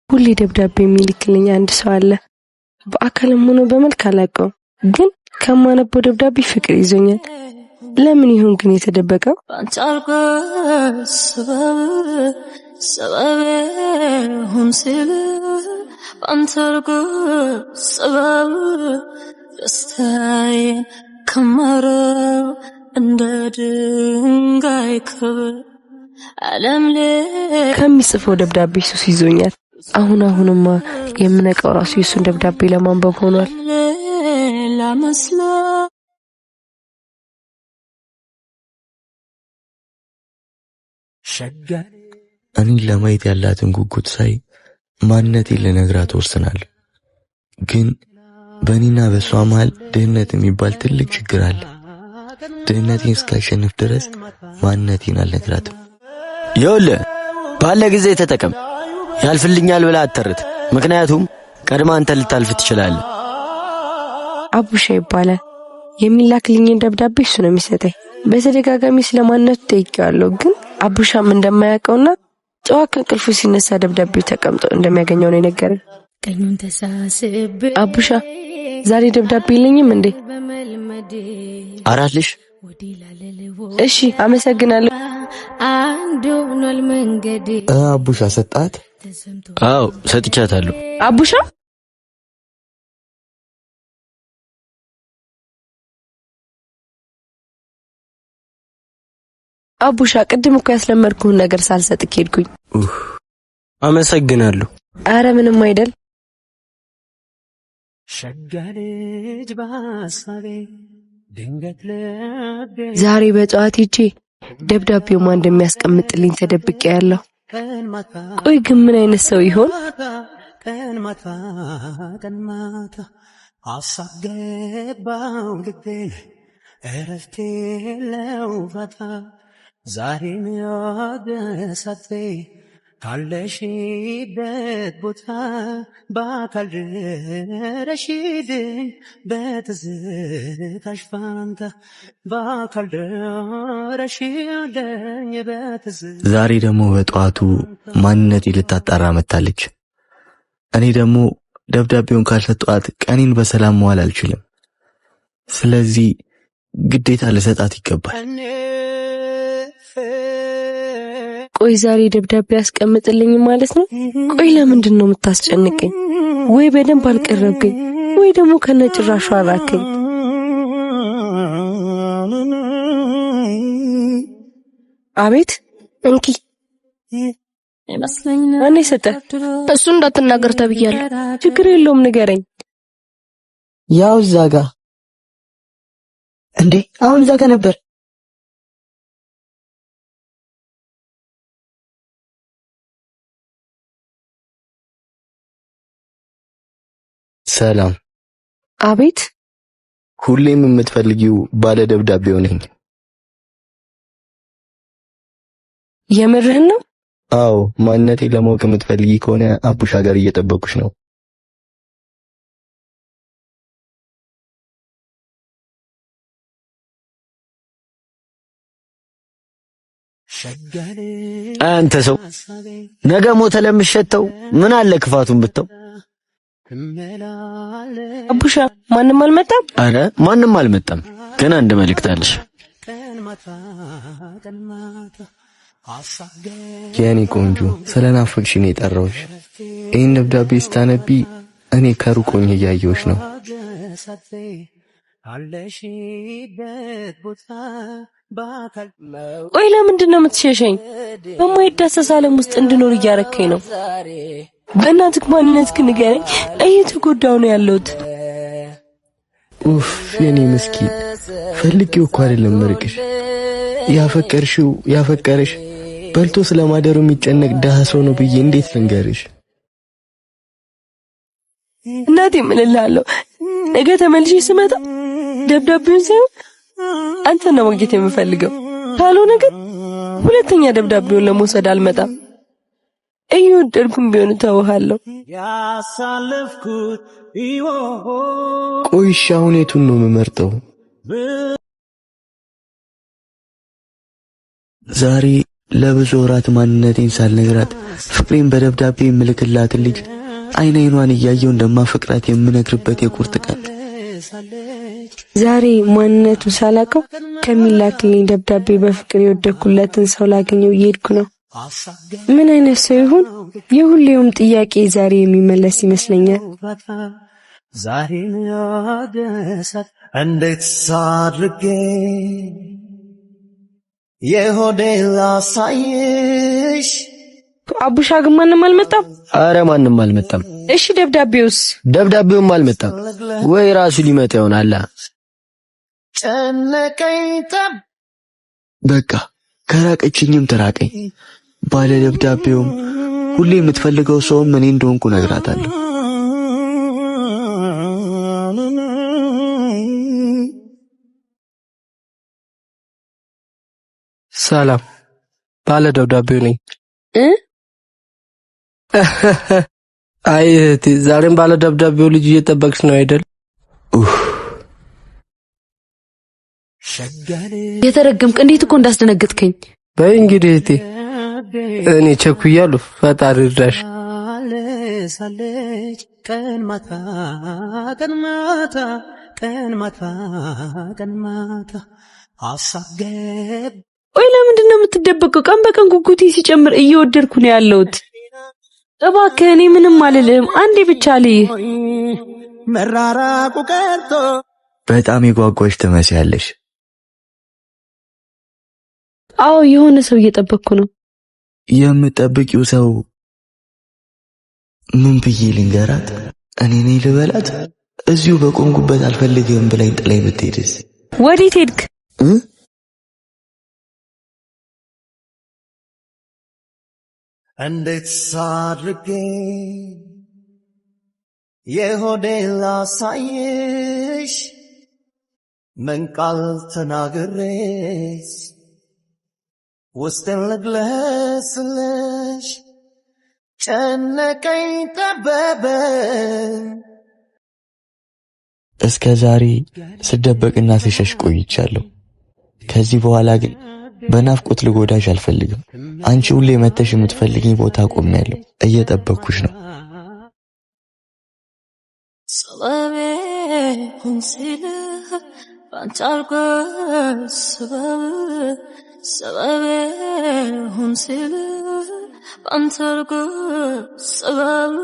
ሁሌ ደብዳቤ የሚልክልኝ አንድ ሰው አለ። በአካልም ሆኖ በመልክ አላውቀውም፣ ግን ከማነበው ደብዳቤ ፍቅር ይዞኛል። ለምን ይሁን ግን የተደበቀው? ሰበብ ሁምሲል አንተርጎ ሰበብ ደስታዬ ከመረው እንደ ድንጋይ ክብር ዓለም ከሚጽፈው ደብዳቤ ሱስ ይዞኛል። አሁንማ የምነቀው ራሱ የሱን ደብዳቤ ለማንበብ ሆኗል። እኔን ለማየት ያላትን ጉጉት ሳይ ማንነቴን ልነግራት ወስናለሁ። ግን በእኔና በሷ መሃል ድህነት የሚባል ትልቅ ችግር አለ። ድህነቴን እስካሸንፍ ድረስ ማንነቴን አልነግራትም። ይኸውልህ ባለ ጊዜ ተጠቀም። ያልፍልኛል ብለህ አትተርት፣ ምክንያቱም ቀድማ አንተ ልታልፍ ትችላለህ። አቡሻ ይባላል። የሚላክልኝን ደብዳቤ እሱ ነው የሚሰጠኝ። በተደጋጋሚ ስለማንነቱ ጠይቄዋለሁ፣ ግን አቡሻም እንደማያውቀውና ጠዋት ከእንቅልፉ ሲነሳ ደብዳቤው ተቀምጦ እንደሚያገኘው ነው የነገረኝ። አቡሻ ዛሬ ደብዳቤ የለኝም እንዴ? አራትልሽ? እሺ አመሰግናለሁ። አቡሻ ሰጣት? አዎ ሰጥቻታለሁ። አቡሻ አቡሻ ቅድም እኮ ያስለመድኩህን ነገር ሳልሰጥክ ሄድኩኝ። አመሰግናለሁ። አረ ምንም አይደል። ዛሬ በጠዋት ሄጄ ደብዳቤው ማን እንደሚያስቀምጥልኝ ተደብቄ ያለሁ። ቆይ ግን ምን አይነት ሰው ይሆን? ቀን ማታ አሳገባው ልቤን እረፍቴ ለውፋታ ዛሬ ያደሰቴ ካለሽበት ቦታ በአካል ድረሽልኝ በትዝታሽ ፋንታ በአካል ድረሽልኝ በትዝታ። ዛሬ ደግሞ በጠዋቱ ማንነቴ ልታጣራ መጣለች። እኔ ደግሞ ደብዳቤውን ካልሰጠኋት ቀኔን በሰላም መዋል አልችልም። ስለዚህ ግዴታ ልሰጣት ይገባል። ቆይ ዛሬ ደብዳቤ ያስቀምጥልኝ ማለት ነው? ቆይ ለምንድን ነው የምታስጨንቀኝ? ወይ በደንብ አልቀረብከኝ፣ ወይ ደግሞ ከነጭራሹ አራከኝ። አቤት እንኪ እኔ ሰጠ። እሱ እንዳትናገር ተብያለሁ። ችግር የለውም ንገረኝ። ያው እዛ ጋ እንዴ? አሁን እዛ ጋ ነበር። ሰላም። አቤት። ሁሌም የምትፈልጊው ባለ ደብዳቤው ነኝ። የምርህን ነው? አዎ፣ ማንነቴን ለማወቅ የምትፈልጊ ከሆነ አቡሻ ጋር እየጠበቁሽ ነው። አንተ ሰው ነገ ሞተ ለምትሸተው ምን አለ ክፋቱን ብተው። አቡሻ ማንም አልመጣም? አረ ማንም አልመጣም፣ ግን አንድ መልእክት አለሽ። የኔ ቆንጆ ስለናፈቅሽኝ ነው የጠራሁሽ። ይህን ደብዳቤ ስታነቢ እኔ ከሩቅ ሆኜ እያየሁሽ ነው። ቆይ ለምንድን ነው የምትሸሸኝ? በማይዳሰስ ዓለም ውስጥ እንድኖር እያረከኝ ነው። በእናትህ ማንነት ግን ንገረኝ። እየተጎዳሁ ነው ያለሁት። ኡፍ የኔ ምስኪን፣ ፈልጌው እኮ አይደለም መርቅሽ። ያፈቀርሽው ያፈቀረሽ በልቶ ስለማደሩ የሚጨነቅ ደሃ ሰው ነው ብዬ እንዴት ልንገርሽ? እናቴ ምን እልሃለሁ፣ ነገ ተመልሼ ስመጣ ደብዳቤውን ሳይሆን አንተን ነው ማግኘት የምፈልገው። ካልሆነ ግን ሁለተኛ ደብዳቤውን ለመውሰድ አልመጣም። እየወደድኩም ቢሆን ተውሃለሁ። ቆይ እሺ አሁን የቱን ነው የምመርጠው? ዛሬ ለብዙ ወራት ማንነቴን ሳልነግራት ፍቅሬን በደብዳቤ የምልክላት ልጅ አይን አይኗን እያየው እንደማፈቅራት የምነግርበት የቁርጥ ቀን ዛሬ ማንነቱን ሳላውቀው ከሚላክልኝ ደብዳቤ በፍቅር የወደኩለትን ሰው ላገኘው እየሄድኩ ነው። ምን አይነት ሰው ይሆን? የሁሌውም ጥያቄ ዛሬ የሚመለስ ይመስለኛል። ዛሬን ያገሳት እንዴት ሳድርጌ የሆዴ ላሳይሽ። አቡሻ ግን ማንም አልመጣም? አረ ማንም አልመጣም። እሺ ደብዳቤውስ? ደብዳቤውም አልመጣም። ወይ ራሱ ሊመጣ ይሆናል። ጨነቀኝ ጠብ በቃ ከራቀችኝም ተራቀኝ። ባለ ደብዳቤውም ሁሌ የምትፈልገው ሰውም እኔ እንደሆንኩ ነግራታለሁ። ሰላም፣ ባለ ደብዳቤው ነኝ። አይ እህቴ፣ ዛሬም ባለ ደብዳቤው ልጅ እየጠበቅሽ ነው አይደል? የተረገምክ እንዴት እኮ እንዳስደነገጥከኝ። በይ እንግዲህ እህቴ፣ እኔ ቸኩያለሁ። ፈጣሪ ይርዳሽ። ቀን ማታ ቀን ማታ ቀን ማታ ቀን ማታ አሳገብ። ቆይ ለምንድን ነው የምትደበቀው? ቀን በቀን ጉጉቴ ሲጨምር እየወደድኩ ነው ያለሁት። እባክህ እኔ ምንም አልልህም። አንዴ ብቻ ልይ። መራራቁ ቀርቶ በጣም የጓጓሽ ትመስያለሽ። አዎ የሆነ ሰው እየጠበቅኩ ነው። የምትጠብቂው ሰው ምን ብዬ ልንገራት? እኔ ነኝ ልበላት? እዚሁ በቆምኩበት አልፈልግም ብላኝ ጥላኝ ብትሄድስ? ወዴት ሄድክ? እንዴት ሳድርጌ የሆዴ ላሳይሽ ምን ቃል ተናግሬስ ውስጤን ልግለጽልሽ ጨነቀኝ ጠበበኝ። እስከ ዛሬ ስደበቅና ስሸሽ ቆይቻለሁ። ከዚህ በኋላ ግን በናፍቆት ልጎዳሽ አልፈልግም። አንቺ ሁሌ መተሽ የምትፈልጊኝ ቦታ ቆሜያለሁ። እየጠበቅኩሽ ነው። ሰበቤ ሁንሲል ባንቻልኩ ሰበቤ ሁንሲል ባንቻልኩ ሰበብ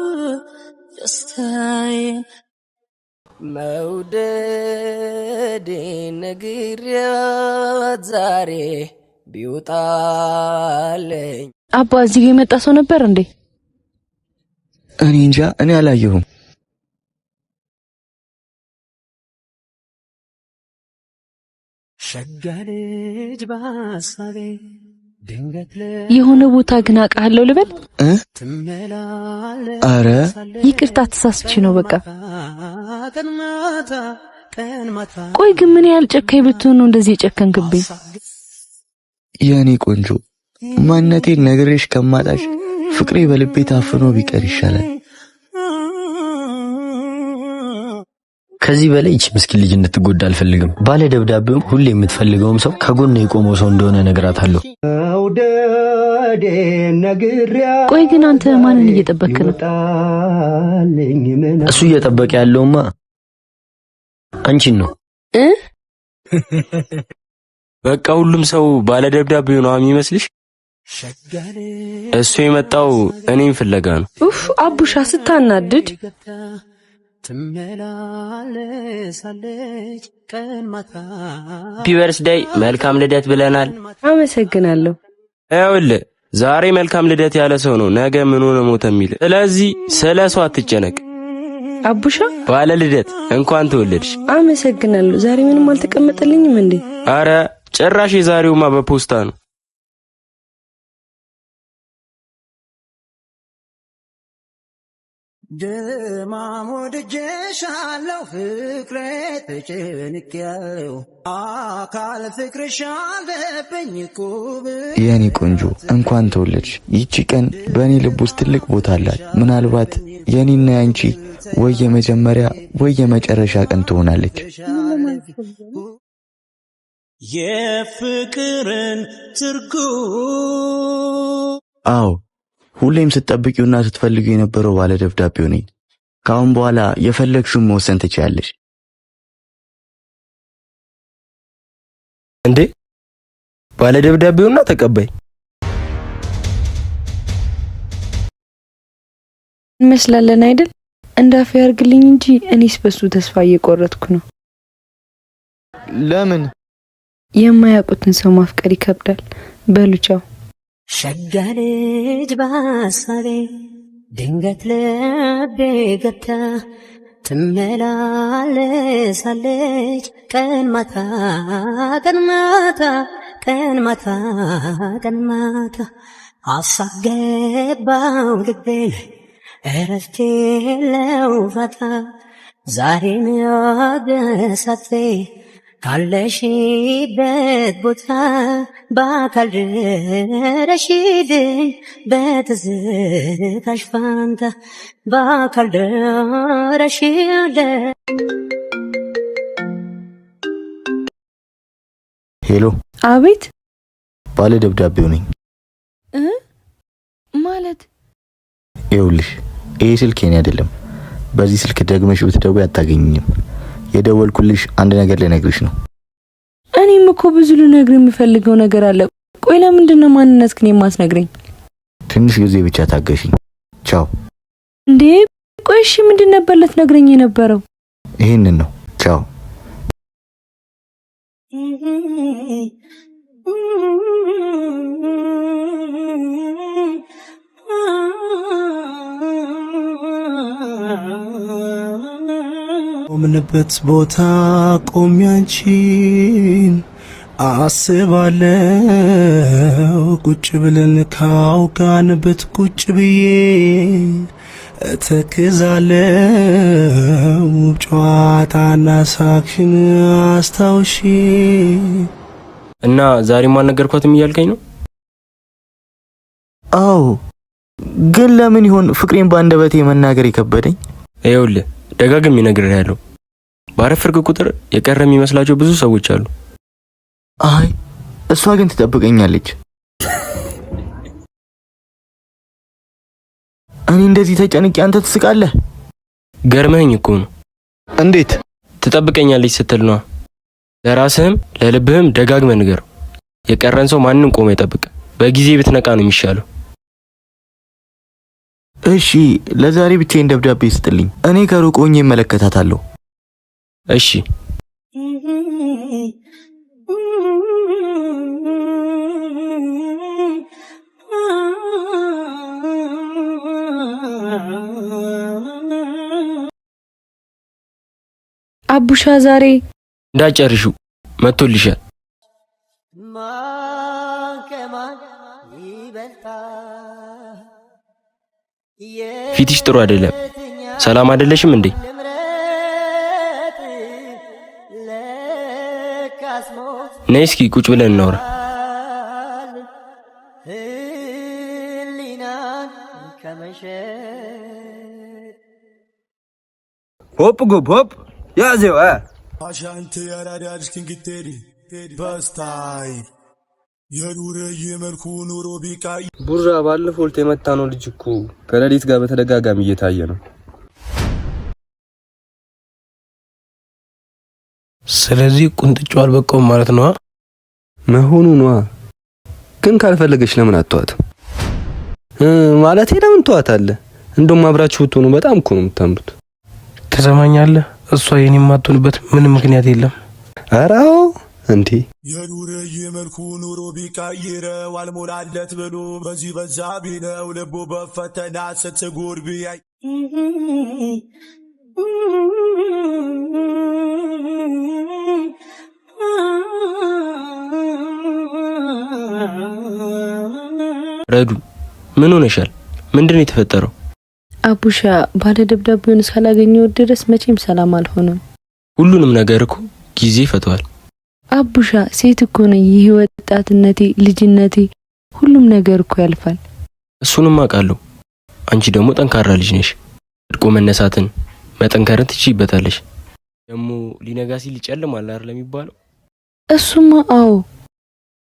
ደስታዬ መውደዴ ነግሬያት ዛሬ ቢውጣለኝ። አባ እዚህ ጋር የመጣ ሰው ነበር እንዴ? እኔ እንጃ፣ እኔ አላየሁም። ሸጋልጅ ባሳቤ ድንገት የሆነ ቦታ ግን አውቃለሁ ልበል? አረ ይቅርታ ተሳስቼ ነው በቃ። ቆይ ግን ምን ያህል ጨካኝ ብትሆን ነው እንደዚህ የጨከንክብኝ? የኔ ቆንጆ ማንነቴን ነግሬሽ ከማጣሽ ፍቅሬ በልቤ ታፍኖ ቢቀር ይሻላል። ከዚህ በላይ እቺ ምስኪን ልጅ እንድትጎዳ አልፈልግም። ባለ ደብዳቤውም ሁሌ የምትፈልገውም ሰው ከጎን የቆመው ሰው እንደሆነ ነግራታለሁ። ቆይ ግን አንተ ማንን እየጠበክ ነው? እሱ እየጠበቀ ያለውማ አንቺን ነው። በቃ ሁሉም ሰው ባለ ደብዳቤው ነው የሚመስልሽ? እሱ የመጣው እኔን ፍለጋ ነው። ኡፍ አቡሻ ስታናድድ። ትመላለሳለች ቀን ማታ። ሃፒ በርዝዴይ መልካም ልደት ብለናል። አመሰግናለሁ። ይኸውልህ ዛሬ መልካም ልደት ያለ ሰው ነው ነገ ምን ሆነ ሞተ የሚል። ስለዚህ ስለ ሰው አትጨነቅ። አቡሻ ባለ ልደት እንኳን ተወለድሽ። አመሰግናለሁ። ዛሬ ምንም አልተቀመጠልኝም እንዴ? አረ ጭራሽ የዛሬውማ በፖስታ ነው። ድማም ወድጄሻለሁ ፍቅሬ ተጨንቄያለሁ አካል ፍቅርሽ አለብኝ ኩብ። የኔ ቆንጆ እንኳን ተወለድሽ። ይቺ ቀን በእኔ ልብ ውስጥ ትልቅ ቦታ አላት። ምናልባት የኔና ያንቺ ወይ የመጀመሪያ ወይ የመጨረሻ ቀን ትሆናለች። የፍቅርን ትርጉም አዎ ሁሌም ስትጠብቂውና ስትፈልጊው የነበረው ባለ ደብዳቤው ነኝ። ካሁን በኋላ የፈለግሽውን መወሰን ትችያለሽ። እንዴ ባለ ደብዳቤውና ተቀባይ እንመስላለን አይደል? እንዳፍ ያርግልኝ እንጂ እኔስ በሱ ተስፋ እየቆረጥኩ ነው። ለምን? የማያውቁትን ሰው ማፍቀር ይከብዳል። በሉቻው ሸጋ ልጅ በሐሳቤ ድንገት ልቤ ገብታ ትመላለሳለች ቀን ማታ ቀን ማታ ቀን ማታ ቀን ማታ ሐሳብ ገባው ልቤን እረፍት የለው ፋታ ዛሬም ያገሳቴ ካለሽበት ቦታ በአካል ድረሽልኝ በትዝታሽ ፋንታ በአካል ድረሽልኝ። ሄሎ። አቤት። ባለ ደብዳቤው ነኝ። ማለት ይኸውልሽ ይሄ ስልክ የኔ አይደለም። በዚህ ስልክ ደግመሽ ብትደውይ አታገኝኝም። የደወልኩልሽ አንድ ነገር ልነግርሽ ነው። እኔም እኮ ብዙ ልነግርህ የምፈልገው ነገር አለ። ቆይ ለምንድን ነው ማንነትክን የማትነግረኝ? ትንሽ ጊዜ ብቻ ታገሽኝ። ቻው። እንዴ ቆይ እሺ ምንድን ነበር ልትነግረኝ የነበረው? ይሄንን ነው። ቻው። ቆምንበት ቦታ ቆሜ አንቺን አስባለው ቁጭ ብለን ካውጋንበት ቁጭ ብዬ እተክዛለው ጨዋታና ሳክሽን አስታውሺ። እና ዛሬም አልነገርኳትም እያልከኝ ነው? አዎ ግን ለምን ይሆን ፍቅሬን ባንደበቴ መናገር የከበደኝ? ይኸውልህ ደጋግሜ ነግሬሃለሁ። ባረፈርክ ቁጥር የቀረ የሚመስላቸው ብዙ ሰዎች አሉ። አይ እሷ ግን ትጠብቀኛለች። እኔ እንደዚህ ተጨንቄ አንተ ትስቃለህ? ገርመኝ እኮ ነው። እንዴት? ትጠብቀኛለች ስትል ነው። ለራስህም ለልብህም ደጋግመህ ንገረው። የቀረን ሰው ማንንም ቆሞ ይጠብቅ። በጊዜ ብትነቃ ነው የሚሻለው። እሺ ለዛሬ ብቻዬን ደብዳቤ ስጥልኝ። እኔ ከሩቅ ሆኜ እመለከታታለሁ። እሺ አቡሻ ዛሬ እንዳጨርሹ መጥቶልሻል። ፊትሽ ጥሩ አይደለም። ሰላም አይደለሽም እንዴ? ነይ እስኪ ቁጭ ብለን እናውራ። ሆፕ ጎብ ሆፕ ያዘው አሻንተ ያራዳልሽ ክንግቴሪ በስታይ የኑረ የመልኩ ኑሮ ቢቃይ ቡራ ባለፈው ልት የመታ ነው ልጅ እኮ ከሌሊት ጋር በተደጋጋሚ እየታየ ነው። ስለዚህ ቁንጥጫው አልበቃውም ማለት ነው መሆኑ ነው። ግን ካልፈለገች ለምን አትተዋት? ማለት ለምን ተዋታለህ? እንደውም አብራችሁ ብትሆኑ በጣም እኮ ነው የምታምሩት። ትሰማኛለህ? እሷ የኔ የማትሆንበት ምንም ምክንያት የለም። አራው እንዴ የኑረ የመልኩ ኑሮ ቢቃይረው አልሞላለት ብሎ በዚህ በዛ ቢለው ልቡ በፈተና ስትጎር ቢያይ ረዱ ምን ሆነሻል? ምንድነው የተፈጠረው? አቡሻ ባለ ደብዳቤውን እስካላገኘው ድረስ መቼም ሰላም አልሆነም። ሁሉንም ነገር እኮ ጊዜ ይፈታዋል። አቡሻ ሴት እኮ ነኝ። ይህ ወጣትነቴ፣ ልጅነቴ፣ ሁሉም ነገር እኮ ያልፋል። እሱንም አውቃለሁ። አንቺ ደግሞ ጠንካራ ልጅ ነሽ። እድቆ መነሳትን መጠንከርን ትችይበታለሽ። ደግሞ ሊነጋ ሲል ይጨልማል አይደል የሚባለው? እሱማ አዎ።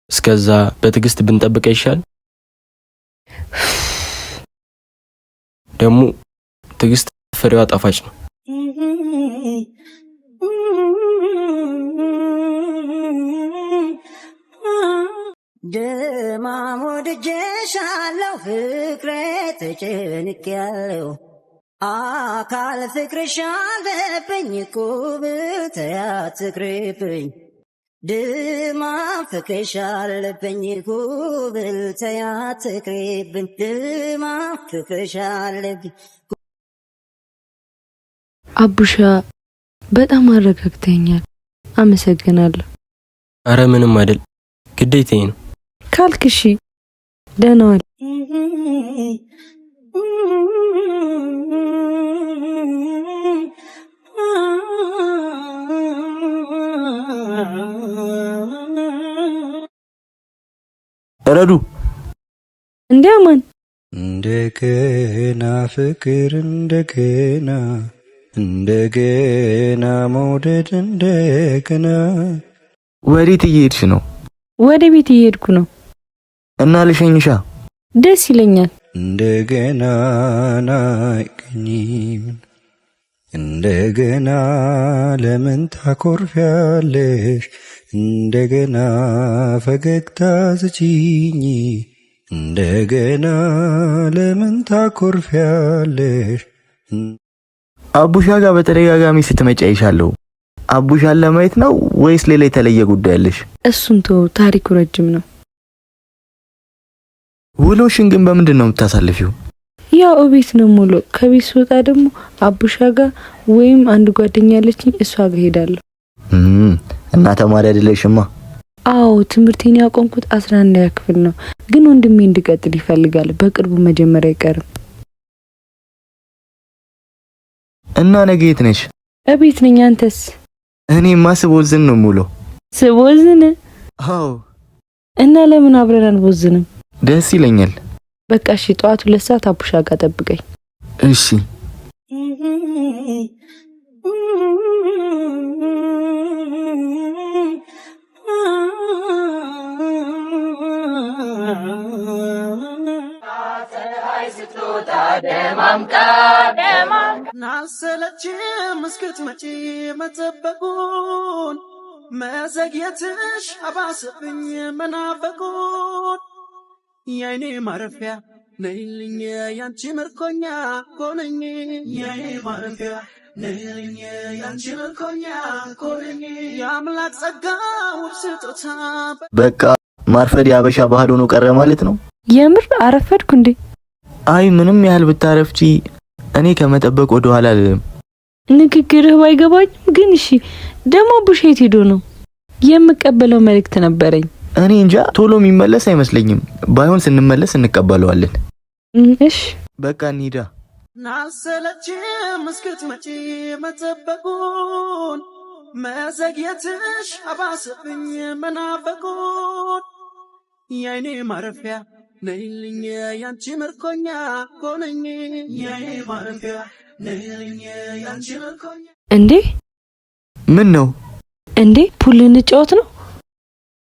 እስከዛ በትዕግስት ብንጠብቅ ይሻል። ደግሞ ትዕግስት ፍሬዋ ጣፋጭ ነው። ደማሞ ደጀሻለሁ ፍቅሬ ተጨንቄያለሁ አካል ፍቅርሽ አለብኝ ኩብል ተያትቅርብኝ ድማም ፍቅርሽ አለብኝ ኩብል ተያትቅርብኝ ድማም ፍቅርሽ አለብኝ። አቡሻ በጣም አረጋግተኛል። አመሰግናለሁ። አረ ምንም አይደል፣ ግዴታዬ ነው ካልክሺ። ደህና ዋል። ረዱ እንዲያማን እንደገና ፍቅር እንደገና መውደድ እንደገና። ወዴት እየሄድሽ ነው? ወደ ቤት እየሄድኩ ነው። እና ልሸኝሻ? ደስ ይለኛል። እንደገና ናይቀኝም እንደገና ለምን ታኮርፊያለሽ? እንደገና ፈገግታ ስጪኝ እንደገና ለምን ታኮርፊያለሽ? አቡሻ ጋር በተደጋጋሚ ስትመጪ አይሻለሁ። አቡሻን ለማየት ነው ወይስ ሌላ የተለየ ጉዳይ አለሽ? እሱን ተው፣ ታሪኩ ረጅም ነው። ውሎሽን ግን በምንድን ነው የምታሳልፊው? ያው እቤት ነው ሙሉ። ከቤት ስወጣ ደግሞ አቡሻ ጋር ወይም አንድ ጓደኛ ያለችኝ እሷ ጋር ሄዳለሁ። እና ተማሪ አይደለሽማ? አዎ ትምህርቴን ያቆምኩት 11ኛ ክፍል ነው። ግን ወንድሜ እንድቀጥል ይፈልጋል። በቅርቡ መጀመሪያ አይቀርም። እና ነገ የት ነሽ? እቤት ነኝ። አንተስ? እኔማ ስቦዝን ነው ሙሉ። ስቦዝን? አዎ። እና ለምን አብረን አንቦዝንም? ደስ ይለኛል። በቃ እሺ፣ ጠዋት 2 ሰዓት አቡሻ ጋር ጠብቀኝ። እሺ። ናሰለችም እስክትመጪ መጠበቁን መዘግየትሽ አባሰብኝ መናፈቁን የኔ ማረፊያ ነይልኝ ያንቺ ምርኮኛ ኮነኝ የኔ ማረፊያ ነይልኝ ያንቺ ምርኮኛ ኮነኝ የአምላክ ጸጋ ውብ ስጦታ። በቃ ማርፈድ ያበሻ ባህል ሆኖ ቀረ ማለት ነው። የምር አረፈድኩ እንዴ? አይ ምንም ያህል ብታረፍጪ እኔ ከመጠበቅ ወደ ኋላ አልልም። ንግግርህ ባይገባኝም ግን እሺ። ደሞ ቡሼት ሄዶ ነው የምቀበለው መልእክት ነበረኝ። እኔ እንጃ ቶሎ የሚመለስ አይመስለኝም። ባይሆን ስንመለስ እንቀበለዋለን። እሺ በቃ እንሂዳ። ናሰለችም እስክትመጪ መጠበቁን መዘግየትሽ አባሰብኝ መናፈቁን የኔ ማረፊያ ነይልኝ ያንቺ ምርኮኛ ኮነኝ የኔ ማረፊያ ነይልኝ ያንቺ ምርኮኛ። እንዴ ምን ነው እንዴ? ፑል እንጫወት ነው?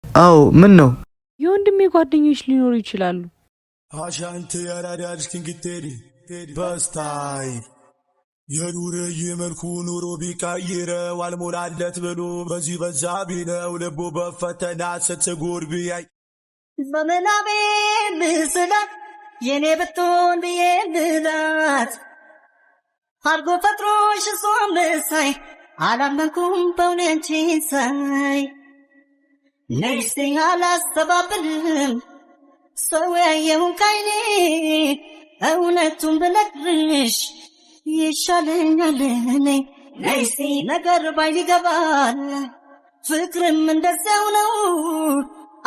አዎ ምን ነው? የወንድሜ ጓደኞች ሊኖሩ ይችላሉ። አሻንተ ያራዳልሽ ክንግቴሪ በስታይ የኑር የመልኩ ኑሮ ቢቀይረው አልሞላለት ብሎ በዚህ በዛ ቢለው ልቡ በፈተና ስትጎር ቢያይ በመናቤ ምስላት የኔ ብትሆን ብዬ ልላት አርጎ ፈጥሮሽ እሷን መሳይ አላመንኩም በእውነቴ ሳይ ነፍሴ አላስተባብልም ሰው ያየውን ካይኔ እውነቱን ብነግርሽ ይሻለኛል እኔ ነፍሴ ነገር ባይን ይገባል ፍቅርም እንደዚያው ነው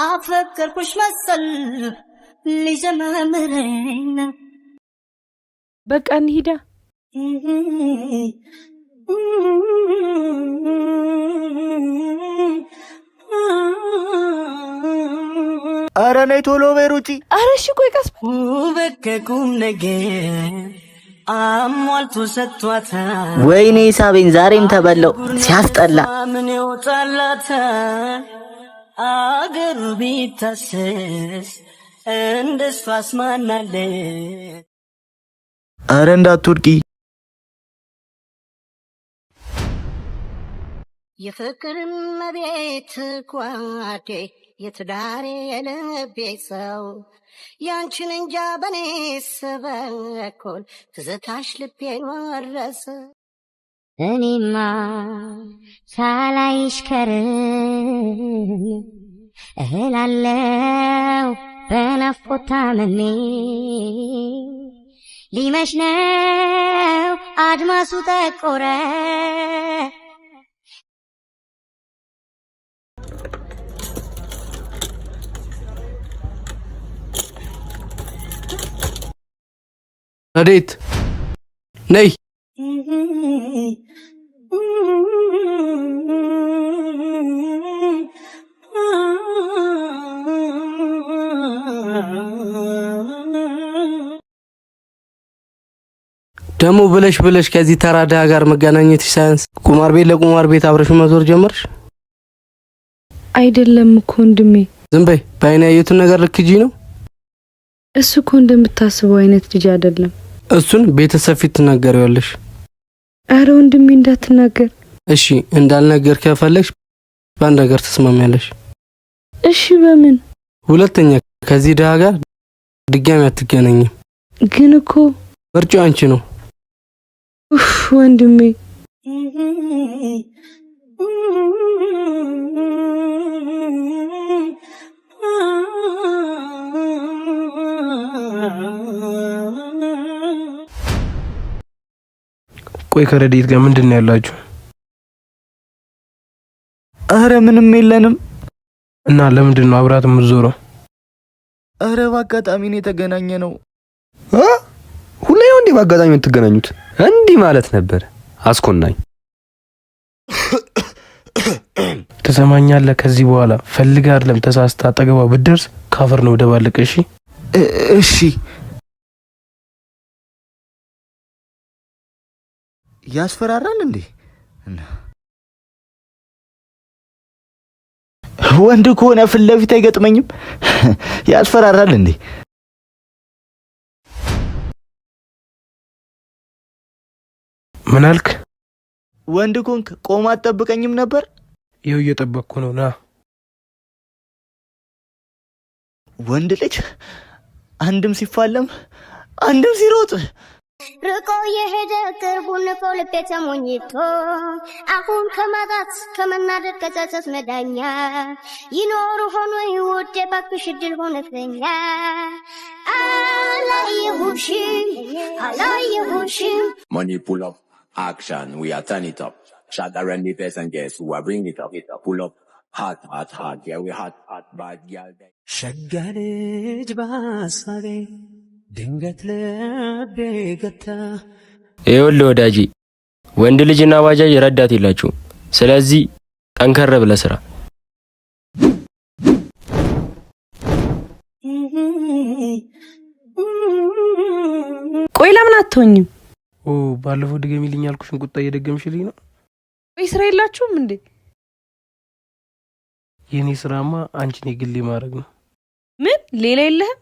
አፈቀርኩሽ መሰል ሊጀመረኝ ነው። በቃ እንሂዳ። ኧረ ነይ ቶሎ በይ ሩጪ። ኧረ እሺ ቆይ ቀስ በከቁም ነገር አሟልቶ ሰጥቷታል። ወይኔ ሳቤን ዛሬም ተበለው ሲያስጠላ ምን ይወጣላታል? አገሩ ቢታሰስ እንደሷ አስማናለ አረ እንዳትወድቂ የፍቅር መቤት ኳቴ የትዳሬ የልቤ ሰው ያንቺን እንጃ በኔ ስበኩል ትዝታሽ ልቤን ወረሰ እኔማ ሳላይሽ ከርም እህላለው በናፍቆት ታምሜ ሊመሽ ነው አድማሱ ጠቆረ ረዴት ነይ ደሞ ብለሽ ከዚህ ተራዳ ጋር መገናኘት ሳይንስ ቁማር ቤት ለቁማር ቤት አብረሽ መዞር ጀመርሽ አይደለም እኮ ወንድሜ ዝም በይ ባይና ያየቱን ነገር ልክጂ ነው እሱ እኮ እንደምታስበው አይነት ልጅ አይደለም እሱን ቤተሰብ ፊት ትናገሪዋለሽ አረ ወንድሜ እንዳትናገር እሺ እንዳልነገር ከፈለግሽ ባንድ ነገር ተስማሚያለሽ እሺ በምን ሁለተኛ ከዚህ ዳጋ ጋር ድጋሚ አትገናኝም ግን እኮ ምርጫው አንቺ ነው ኡፍ ወንድሜ ቆይ ከረዲት ጋር ምንድነው ያላችሁ አረ ምንም የለንም እና ለምንድን ነው አብራት የምትዞረው አረ በአጋጣሚ ነው የተገናኘነው ሁሌ ነው እንዴ በአጋጣሚ የምትገናኙት እንዲህ ማለት ነበር አስኮናኝ ተሰማኛለህ ከዚህ በኋላ ፈልጋ አይደለም ተሳስታ አጠገቧ ብትደርስ ካፈር ነው ደባለቀ እሺ እሺ ያስፈራራል እንዴ ወንድ ከሆነ ፍለፊት አይገጥመኝም ያስፈራራል እንዴ ምን አልክ ወንድ ኮንክ ቆማ አትጠብቀኝም ነበር ይኸው እየጠበቅኩ ነው ና ወንድ ልጅ አንድም ሲፋለም አንድም ሲሮጥ ርቆ የሄደ ቅርቡን ልቤ ተሞኝቶ አሁን ከማጣት ከመናደድ ከጸጸት መዳኛ ይኖር ሆኖ ውዴ ባክሽ ድል ሆነፈኛ አላየሁሽም Money pull up, action, we are turn it up. Shut around the place and guess who are bring it up, pull up. Hot, yeah we hot, bad girl. ሸጋልጅ ባሳቤ ድንገት ልቤ ገታ ይኸውልህ ወዳጄ ወንድ ልጅና ባጃጅ ረዳት የላችሁ ስለዚህ ጠንከር ብለህ ስራ ቆይ ለምን አትሆኝም ባለፈው ድገሚልኝ ያልኩሽን ቁጣ እየደገምሽልኝ ነው ወይ ስራ የላችሁም እንዴ የኔ ስራማ አንቺን የግሌ ማድረግ ነው ምን ሌላ የለህም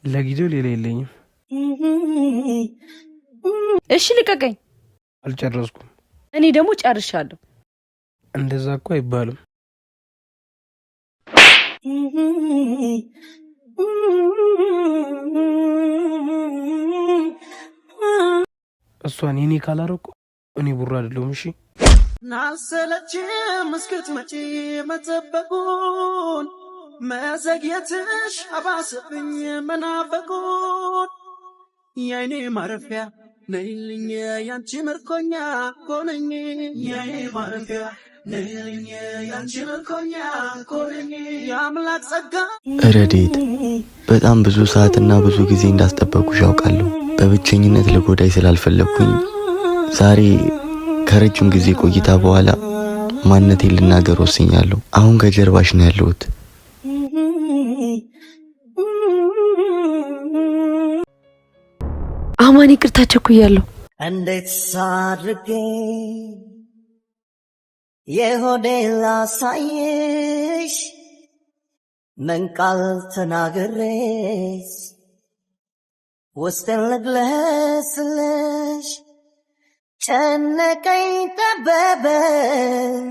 ለጊዜው ሌላ የለኝም እሺ ልቀቀኝ አልጨረስኩም እኔ ደግሞ ጨርሻለሁ እንደዛ እኮ አይባልም እሷን የኔ ካላረኩ እኔ ቡራ አይደለሁም እሺ ናሰለችም እስክትመጪ መጠበቁን መዘግየትሽ አባሰብኝ መናፈቁን የኔ ማረፊያ ነይልኝ ያንቺ ምርኮኛ ኮነኝ የኔ ማረፊያ ነይልኝ ያንቺ ምርኮኛ ኮነኝ የአምላክ ጸጋ ረዴት በጣም ብዙ ሰዓትና ብዙ ጊዜ እንዳስጠበቅኩሽ አውቃለሁ በብቸኝነት ልጎዳይ ስላልፈለኩኝ ዛሬ ከረጅም ጊዜ ቆይታ በኋላ ማንነቴን ልናገር ወስኛለሁ አሁን ከጀርባሽ ነው ያለሁት አማን ይቅርታ ቸኩያለሁ እንዴት ሳድርጌ የሆዴን ላሳይሽ ምን ቃል ተናግሬስ ውስጤን ልግለጽልሽ ጨነቀኝ ጠበበኝ።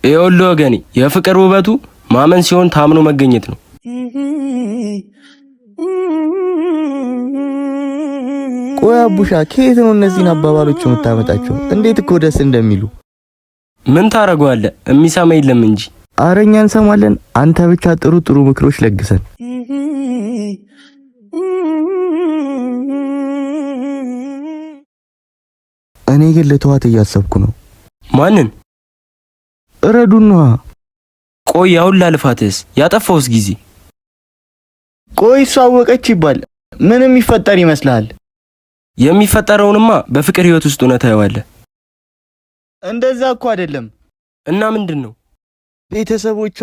ይኸውልህ ወገኔ የፍቅር ውበቱ ማመን ሲሆን ታምኖ መገኘት ነው። ቆይ አቡሻ ከየት ነው እነዚህን አባባሎች የምታመጣቸው? እንዴት እኮ ደስ እንደሚሉ። ምን ታረጋለህ? የሚሰማ የለም እንጂ። አረኛ እንሰማለን። አንተ ብቻ ጥሩ ጥሩ ምክሮች ለግሰን። እኔ ግን ልተዋት እያሰብኩ ነው። ማንን? ረዱን ነዋ። ቆይ አሁን ላልፋትስ ያጠፋውስ ጊዜ? ቆይ እሷ አወቀች ይባል ምንም ይፈጠር ይመስልሃል? የሚፈጠረውንማ በፍቅር ህይወት ውስጥ ሆነ ታየዋለህ። እንደዛ እኮ አይደለም። እና ምንድነው? ቤተሰቦቿ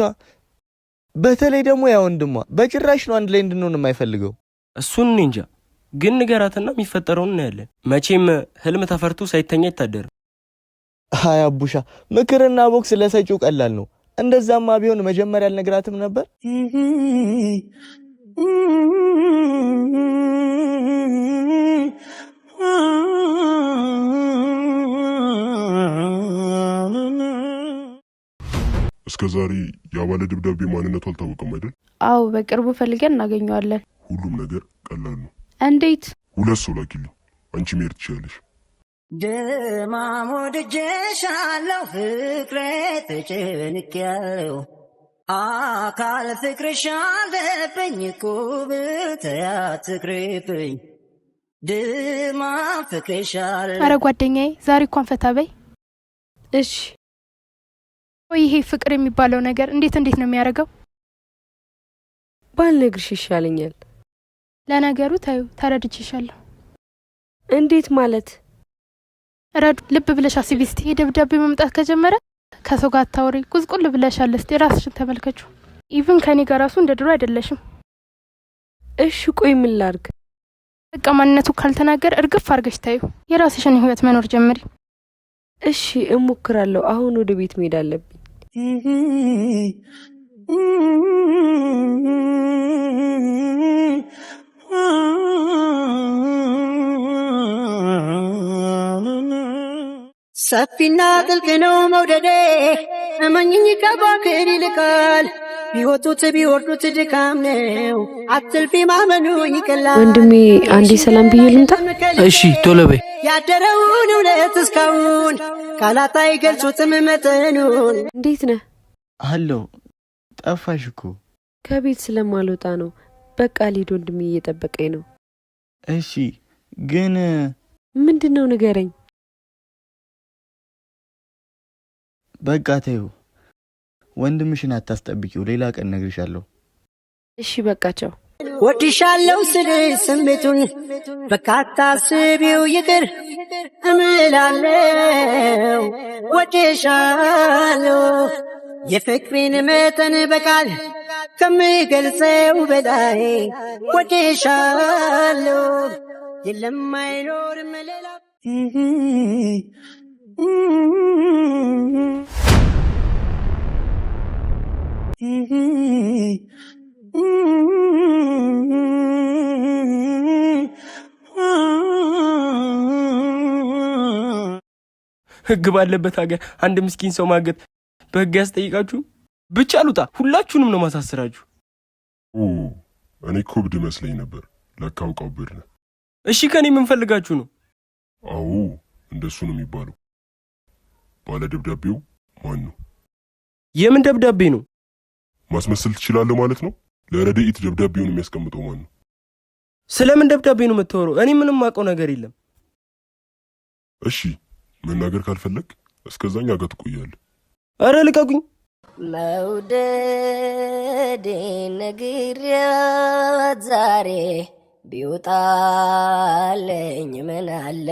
በተለይ ደግሞ ያ ወንድሟ በጭራሽ ነው አንድ ላይ እንድንሆን የማይፈልገው። እሱን እንጃ፣ ግን ንገራትና የሚፈጠረውን እናያለን። መቼም ህልም ተፈርቶ ሳይተኛ አይታደርም። ሃይ አቡሻ፣ ምክርና ቦክስ ለሰጪው ቀላል ነው። እንደዛማ ቢሆን መጀመሪያ አልነግራትም ነበር። እስከዛሬ ያባለ ደብዳቤ ማንነቱ አልታወቀም አይደል? አዎ፣ በቅርቡ ፈልገን እናገኘዋለን። ሁሉም ነገር ቀላል ነው። እንዴት? ሁለት ሰው ላኪልኝ፣ አንቺ መሄድ ትችያለሽ። ድማም ወድጄሻለሁ ፍቅሬ ተጨንቄያለሁ አካል ፍቅርሽ አለብኝ ኩብተያ ትቅርብኝ ድማም ፍቅርሽ አለ። አረ ጓደኛዬ ዛሬ እንኳን ፈታ በይ እሺ። ይሄ ፍቅር የሚባለው ነገር እንዴት ነው የሚያደርገው? ባልነግርሽ ይሻለኛል። ለነገሩ ታዩ ተረድቼሻለሁ። እንዴት ማለት? ረዱ ልብ ብለሽ አስቢ እስቲ። የደብዳቤ መምጣት ከጀመረ ከሰው ጋር ታውሪ ቁዝቁል ብለሻል። እስቲ ራስሽን ተመልከቹ። ኢቭን ከኔ ጋር ራሱ እንደ ድሮ አይደለሽም። እሺ ቆይ ምን ላድርግ? በቃ ማንነቱ ካልተናገረ እርግፍ አድርገሽ ታዩ የራስሽን ህይወት መኖር ጀምሪ። እሺ እሞክራለሁ። አሁን ወደ ቤት መሄድ አለብኝ። ሰፊና ጥልቅ ነው መውደዴ እመኝኝ ከባክር ይልቃል ቢወጡት ቢወርዱት ድካም ነው አትልፊ ማመኑ ይቀላል። ወንድሜ አንዴ ሰላም ብዬ ልምጣ? እሺ ቶሎ በይ። ያደረውን እውነት እስካሁን ቃላት አይገልጹትም መጠኑን። እንዴት ነህ? አለው። ጠፋሽ እኮ። ከቤት ስለማልወጣ ነው። በቃ ልሂድ፣ ወንድሜ እየጠበቀኝ ነው። እሺ ግን ምንድነው ንገረኝ። በቃ ተይው፣ ወንድምሽን አታስጠብቂው፣ ሌላ ቀን ነግርሻለሁ። እሺ በቃቸው። ወድሻለሁ ስል ስሜቱን በካታ ስቢው ይቅር እምላለው ወድሻለሁ የፍቅሬን መጠን በቃል ከምገልጸው በላይ ወድሻለሁ የለም አይኖርም ሌላ ህግ ባለበት ሀገር አንድ ምስኪን ሰው ማገት በህግ ያስጠይቃችሁ? ብቻ ልውጣ፣ ሁላችሁንም ነው ማሳስራችሁ። እኔ እኮ እብድ መስለኝ ነበር፣ ለካ አውቀው ብር ነው። እሺ ከኔ ምን ፈልጋችሁ ነው? አዎ እንደሱ ነው የሚባለው። ባለ ደብዳቤው ማን ነው? የምን ደብዳቤ ነው? ማስመሰል ትችላለህ ማለት ነው? ለረድኤት ደብዳቤውን የሚያስቀምጠው ማን ነው? ስለምን ደብዳቤ ነው የምታወራው? እኔ ምንም ማውቀው ነገር የለም። እሺ መናገር ካልፈለግ እስከዛኛ ጋር ትቆያለህ። አረ ልቀቁኝ። መውደዴ ነግሬያት ዛሬ ቢወጣልኝ ምን አለ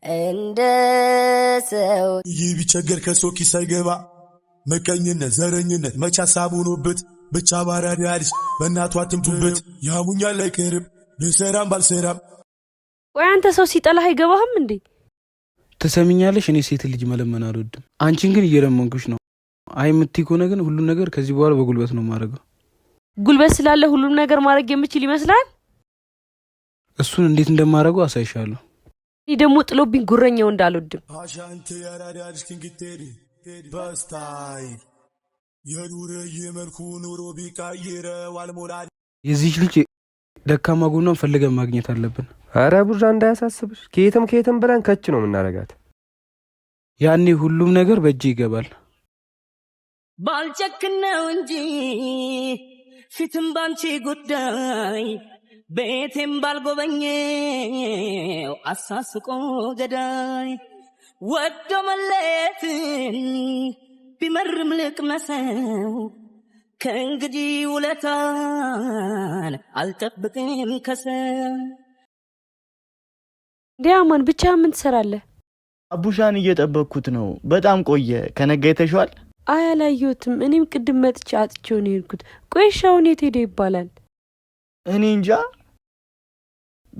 እንደ ሰው። ይህ ቢቸገር ከሰው ኪስ አይገባ መቀኝነት ዘረኝነት መቻ ሳቡኖበት ብቻ ባራዳ ልጅ በእናቷ አትምቱበት። ያሙኛል አይቀርም ብሰራም ባልሰራም። ወይ አንተ ሰው ሲጠላህ አይገባህም እንዴ? ትሰሚኛለሽ? እኔ ሴት ልጅ መለመን አልወድም። አንቺን ግን እየለመንኩሽ ነው። አይ የምትይ ከሆነ ግን ሁሉን ነገር ከዚህ በኋላ በጉልበት ነው ማድረገው። ጉልበት ስላለ ሁሉም ነገር ማድረግ የምችል ይመስላል? እሱን እንዴት እንደማደርገው አሳይሻለሁ። እኔ ደግሞ ጥሎብኝ ጉረኛው እንዳልወድም። አሻንተ ያራዳልሽ ክንግቴሪ በስታይ የኑረ የመልኩ ኑሮ ቢቀይረው አልሞላ የዚህ ልጅ ደካማ ጎኗን ፈልገን ማግኘት አለብን። አረ ቡራ እንዳያሳስብሽ፣ ከየትም ብለን ከች ነው የምናረጋት። ያኔ ሁሉም ነገር በእጅ ይገባል። ባልጨክነው እንጂ ፊትም ባንቺ ጉዳይ ቤቴም ባልጎበኘው አሳስቆ ገዳይ ወዶ መለየትን ቢመርም ልቅመሰው ከእንግዲህ ውለታን አልጠብቅም ከሰው። ዲያማን ብቻ ምን ትሰራለህ? አቡሻን እየጠበቅኩት ነው። በጣም ቆየ። ከነጋ ይተሽዋል? አይ አላየሁትም። እኔም ቅድም መጥቼ አጥቼው ነው የሄድኩት። ቆይሻውን የት ሄደ ይባላል? እኔ እንጃ።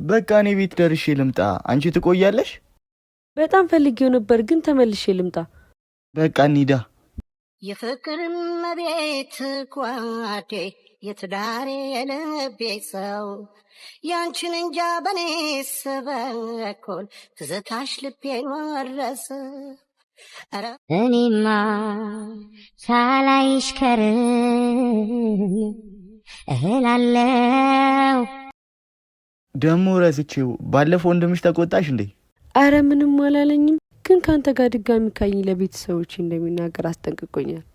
በቃ እኔ ቤት ደርሼ ልምጣ። አንቺ ትቆያለሽ? በጣም ፈልጌው ነበር ግን ተመልሼ ልምጣ። በቃ እንሂዳ። የፍቅርም መቤት ጓዴ የትዳሬ የልቤ ሰው ያንቺን እንጃ በኔ ስበኩል ትዝታሽ ልቤን ወረሰ። እኔማ ሳላይሽ ከርም እህላለው። ደሞ ረስቼው ባለፈው ወንድምሽ ተቆጣሽ እንዴ? አረ ምንም አላለኝም፣ ግን ካንተ ጋር ድጋሚ ካኝ ለቤተሰቦች እንደሚናገር አስጠንቅቆኛል።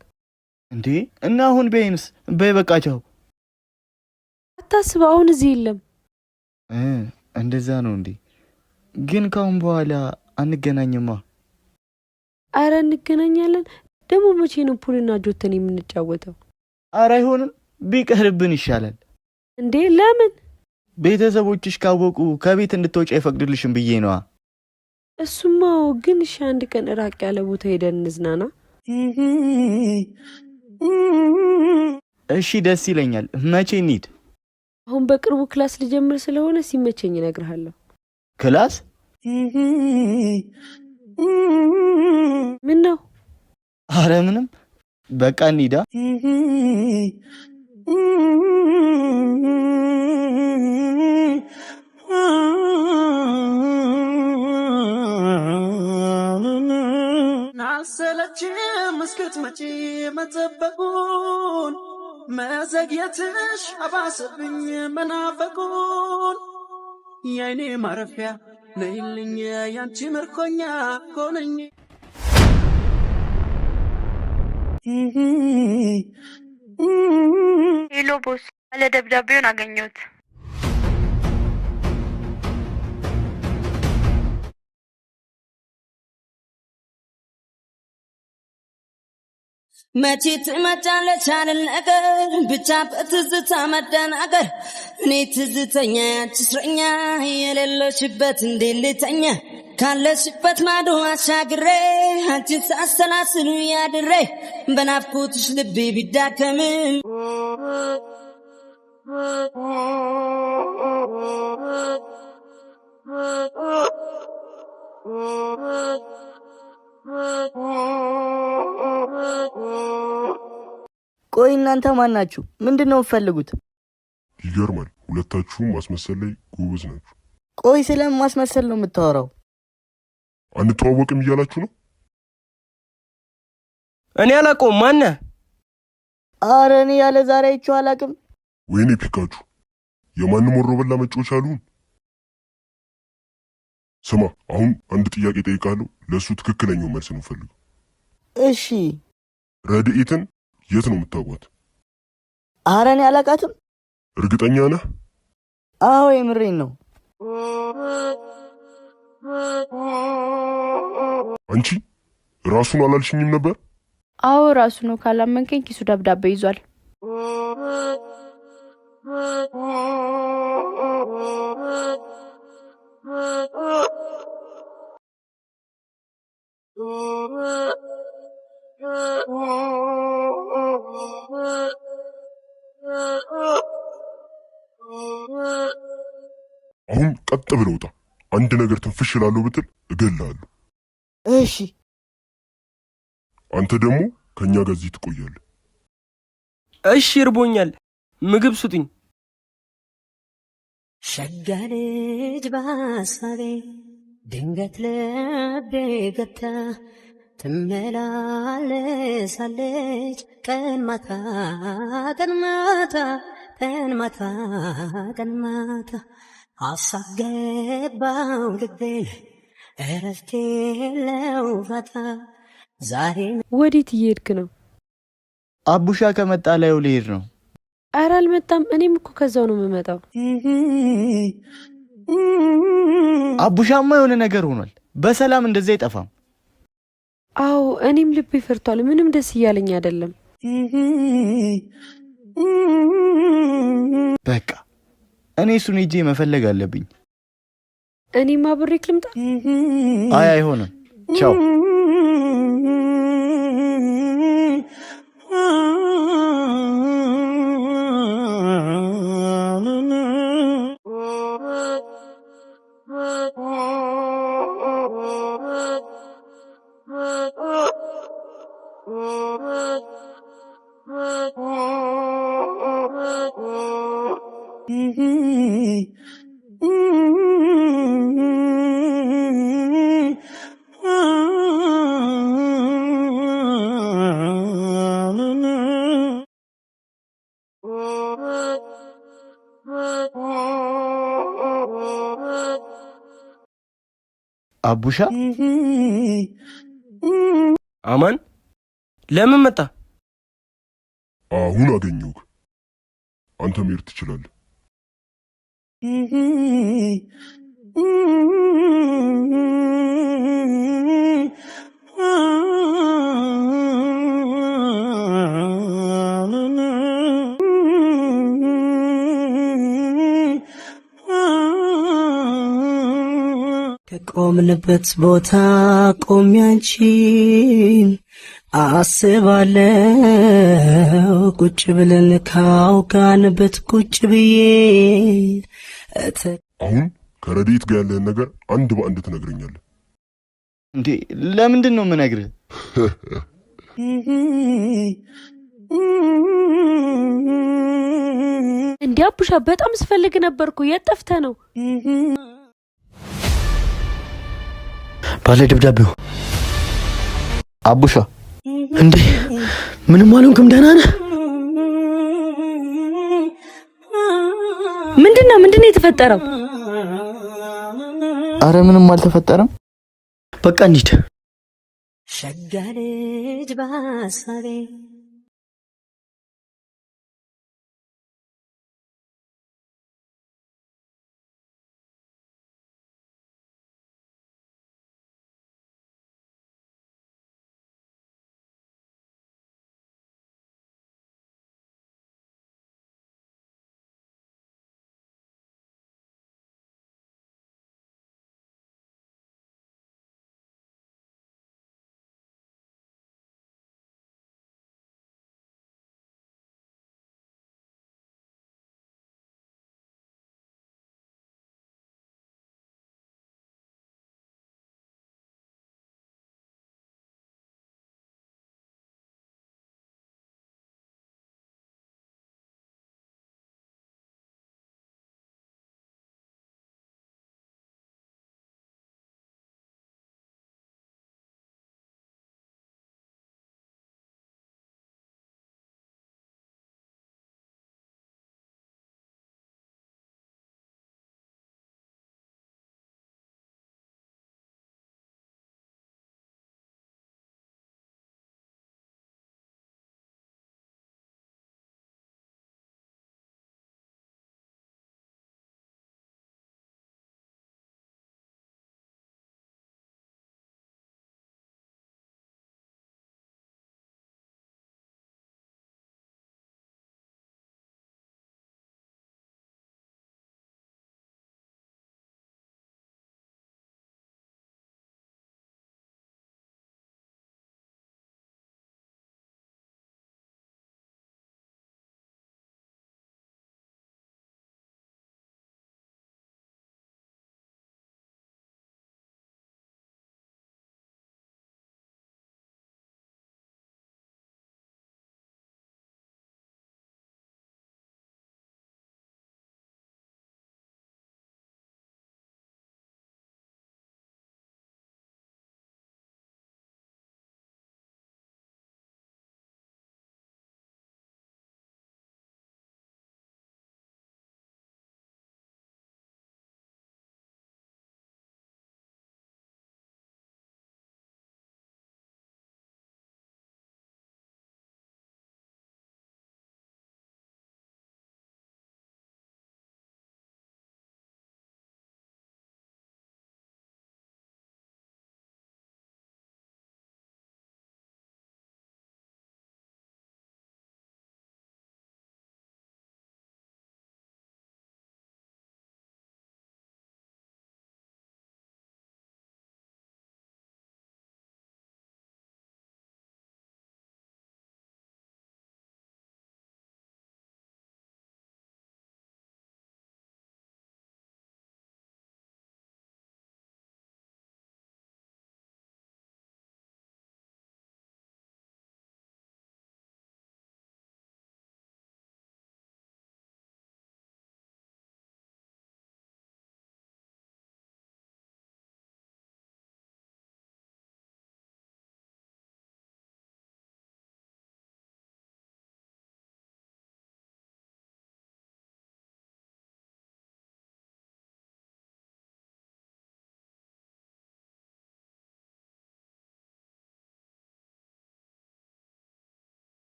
እንዴ እና አሁን በይንስ በይ በቃ ቻው። አታስብ፣ አሁን እዚህ የለም። እንደዛ ነው እንዴ? ግን ካሁን በኋላ አንገናኝማ። አረ እንገናኛለን። ደግሞ መቼ ነው ፑልና ጆተን የምንጫወተው? አረ አይሆንም፣ ቢቀርብን ይሻላል። እንዴ ለምን? ቤተሰቦችሽ ካወቁ ከቤት እንድትወጪ አይፈቅድልሽም ብዬ ነዋ። እሱማ ግን እሺ፣ አንድ ቀን ራቅ ያለ ቦታ ሄደን እንዝናና። እሺ ደስ ይለኛል። መቼ እንሂድ? አሁን በቅርቡ ክላስ ልጀምር ስለሆነ ሲመቸኝ እነግርሃለሁ። ክላስ? ምን ነው? አረ ምንም፣ በቃ እንሂዳ። ናሰለችም እስክትመጪ መጠበቁን መዘግየትሽ አባሰብኝ መናፈቁን የአይኔ ማረፊያ ነይልኝ ያንቺ ምርኮኛ ኮነኝ። ሄሎ ቦስ፣ አለ ደብዳቤውን አገኘሁት። መቼ ትመጫለች አልን ነገር ብቻ በትዝታ መደናገር። እኔ ትዝተኛ ያንቺ እስረኛ የሌለሽበት እንዴት ልተኛ? ካለሽበት ማዶ አሻግሬ አንቺን ሳሰላስሉ ያድሬ በናፍቆትሽ ልቤ ቢዳከምም ቆይ እናንተ ማን ናችሁ? ምንድነው የምትፈልጉት? ይገርማል። ሁለታችሁም ማስመሰል ላይ ጎበዝ ናችሁ። ቆይ ስለምን ማስመሰል ነው የምታወራው? አንተዋወቅም እያላችሁ ነው? እኔ አላውቀውም። ማነህ? አረ እኔ ያለ ዛሬ አይቼው አላውቅም። ወይኔ ፒካቹ፣ የማንም ወሮ በላ መጫወቻ አሉን። ስማ፣ አሁን አንድ ጥያቄ ጠይቃለሁ። ለሱ ትክክለኛው መልስ ነው ፈልገው። እሺ። ረድኤትን የት ነው የምታውቋት? አረ እኔ አላውቃትም። እርግጠኛ ነህ? አዎ የምሬን ነው። አንቺ ራሱን አላልሽኝም ነበር? አዎ ራሱ ነው። ካላመንከኝ ኪሱ ደብዳቤ ይዟል። አሁን ቀጥ ብለህ ውጣ። አንድ ነገር ትንፍሽ እላለሁ ብትል እገልሃለሁ። እሺ አንተ ደግሞ ከኛ ጋር እዚህ ትቆያለህ። እሺ እርቦኛል፣ ምግብ ስጡኝ። ሸጋ ልጅ በሐሳቤ ድንገት ልቤ ገብታ ትመላለሳለች ቀን ማታ ቀን ማታ ቀን ማታ ቀን ማታ ሐሳብ ገባው ልቤን እረፍት የለው ፋታ ዛሬ ወዴት እየሄድክ ነው? አቡሻ ከመጣ ላዩ ልሄድ ነው። ኧረ አልመጣም። እኔም እኮ ከዛው ነው የምመጣው። አቡሻማ የሆነ ነገር ሆኗል። በሰላም እንደዛ አይጠፋም። አዎ እኔም ልቤ ፈርቷል። ምንም ደስ እያለኝ አይደለም። በቃ እኔ እሱን ሄጄ መፈለግ አለብኝ። እኔም አብሬክ ልምጣ? አይ አይሆንም። ቻው። አቡሻ አማን ለምን መጣ? አሁን አገኘሁህ። አንተ መሄድ ትችላለህ። ከቆምንበት ቦታ ቆሜ አንቺን አስባለው ቁጭ ብለን ካውጋንበት ቁጭ ብዬ አሁን ከረዲት ጋር ያለህን ነገር አንድ በአንድ ትነግረኛለህ። እንዴ ለምንድን ነው የምነግርህ? እንዴ አቡሻ በጣም ስፈልግ ነበርኩ። የት ጠፍተህ ነው? ባለ ደብዳቤው አቡሻ እንዴ ምንም አልሆንክም? ደህና ነህ? ምንድነው የተፈጠረው? አረ ምንም አልተፈጠረም። በቃ እንሂድ። ሸጋ ልጅ በሐሳቤ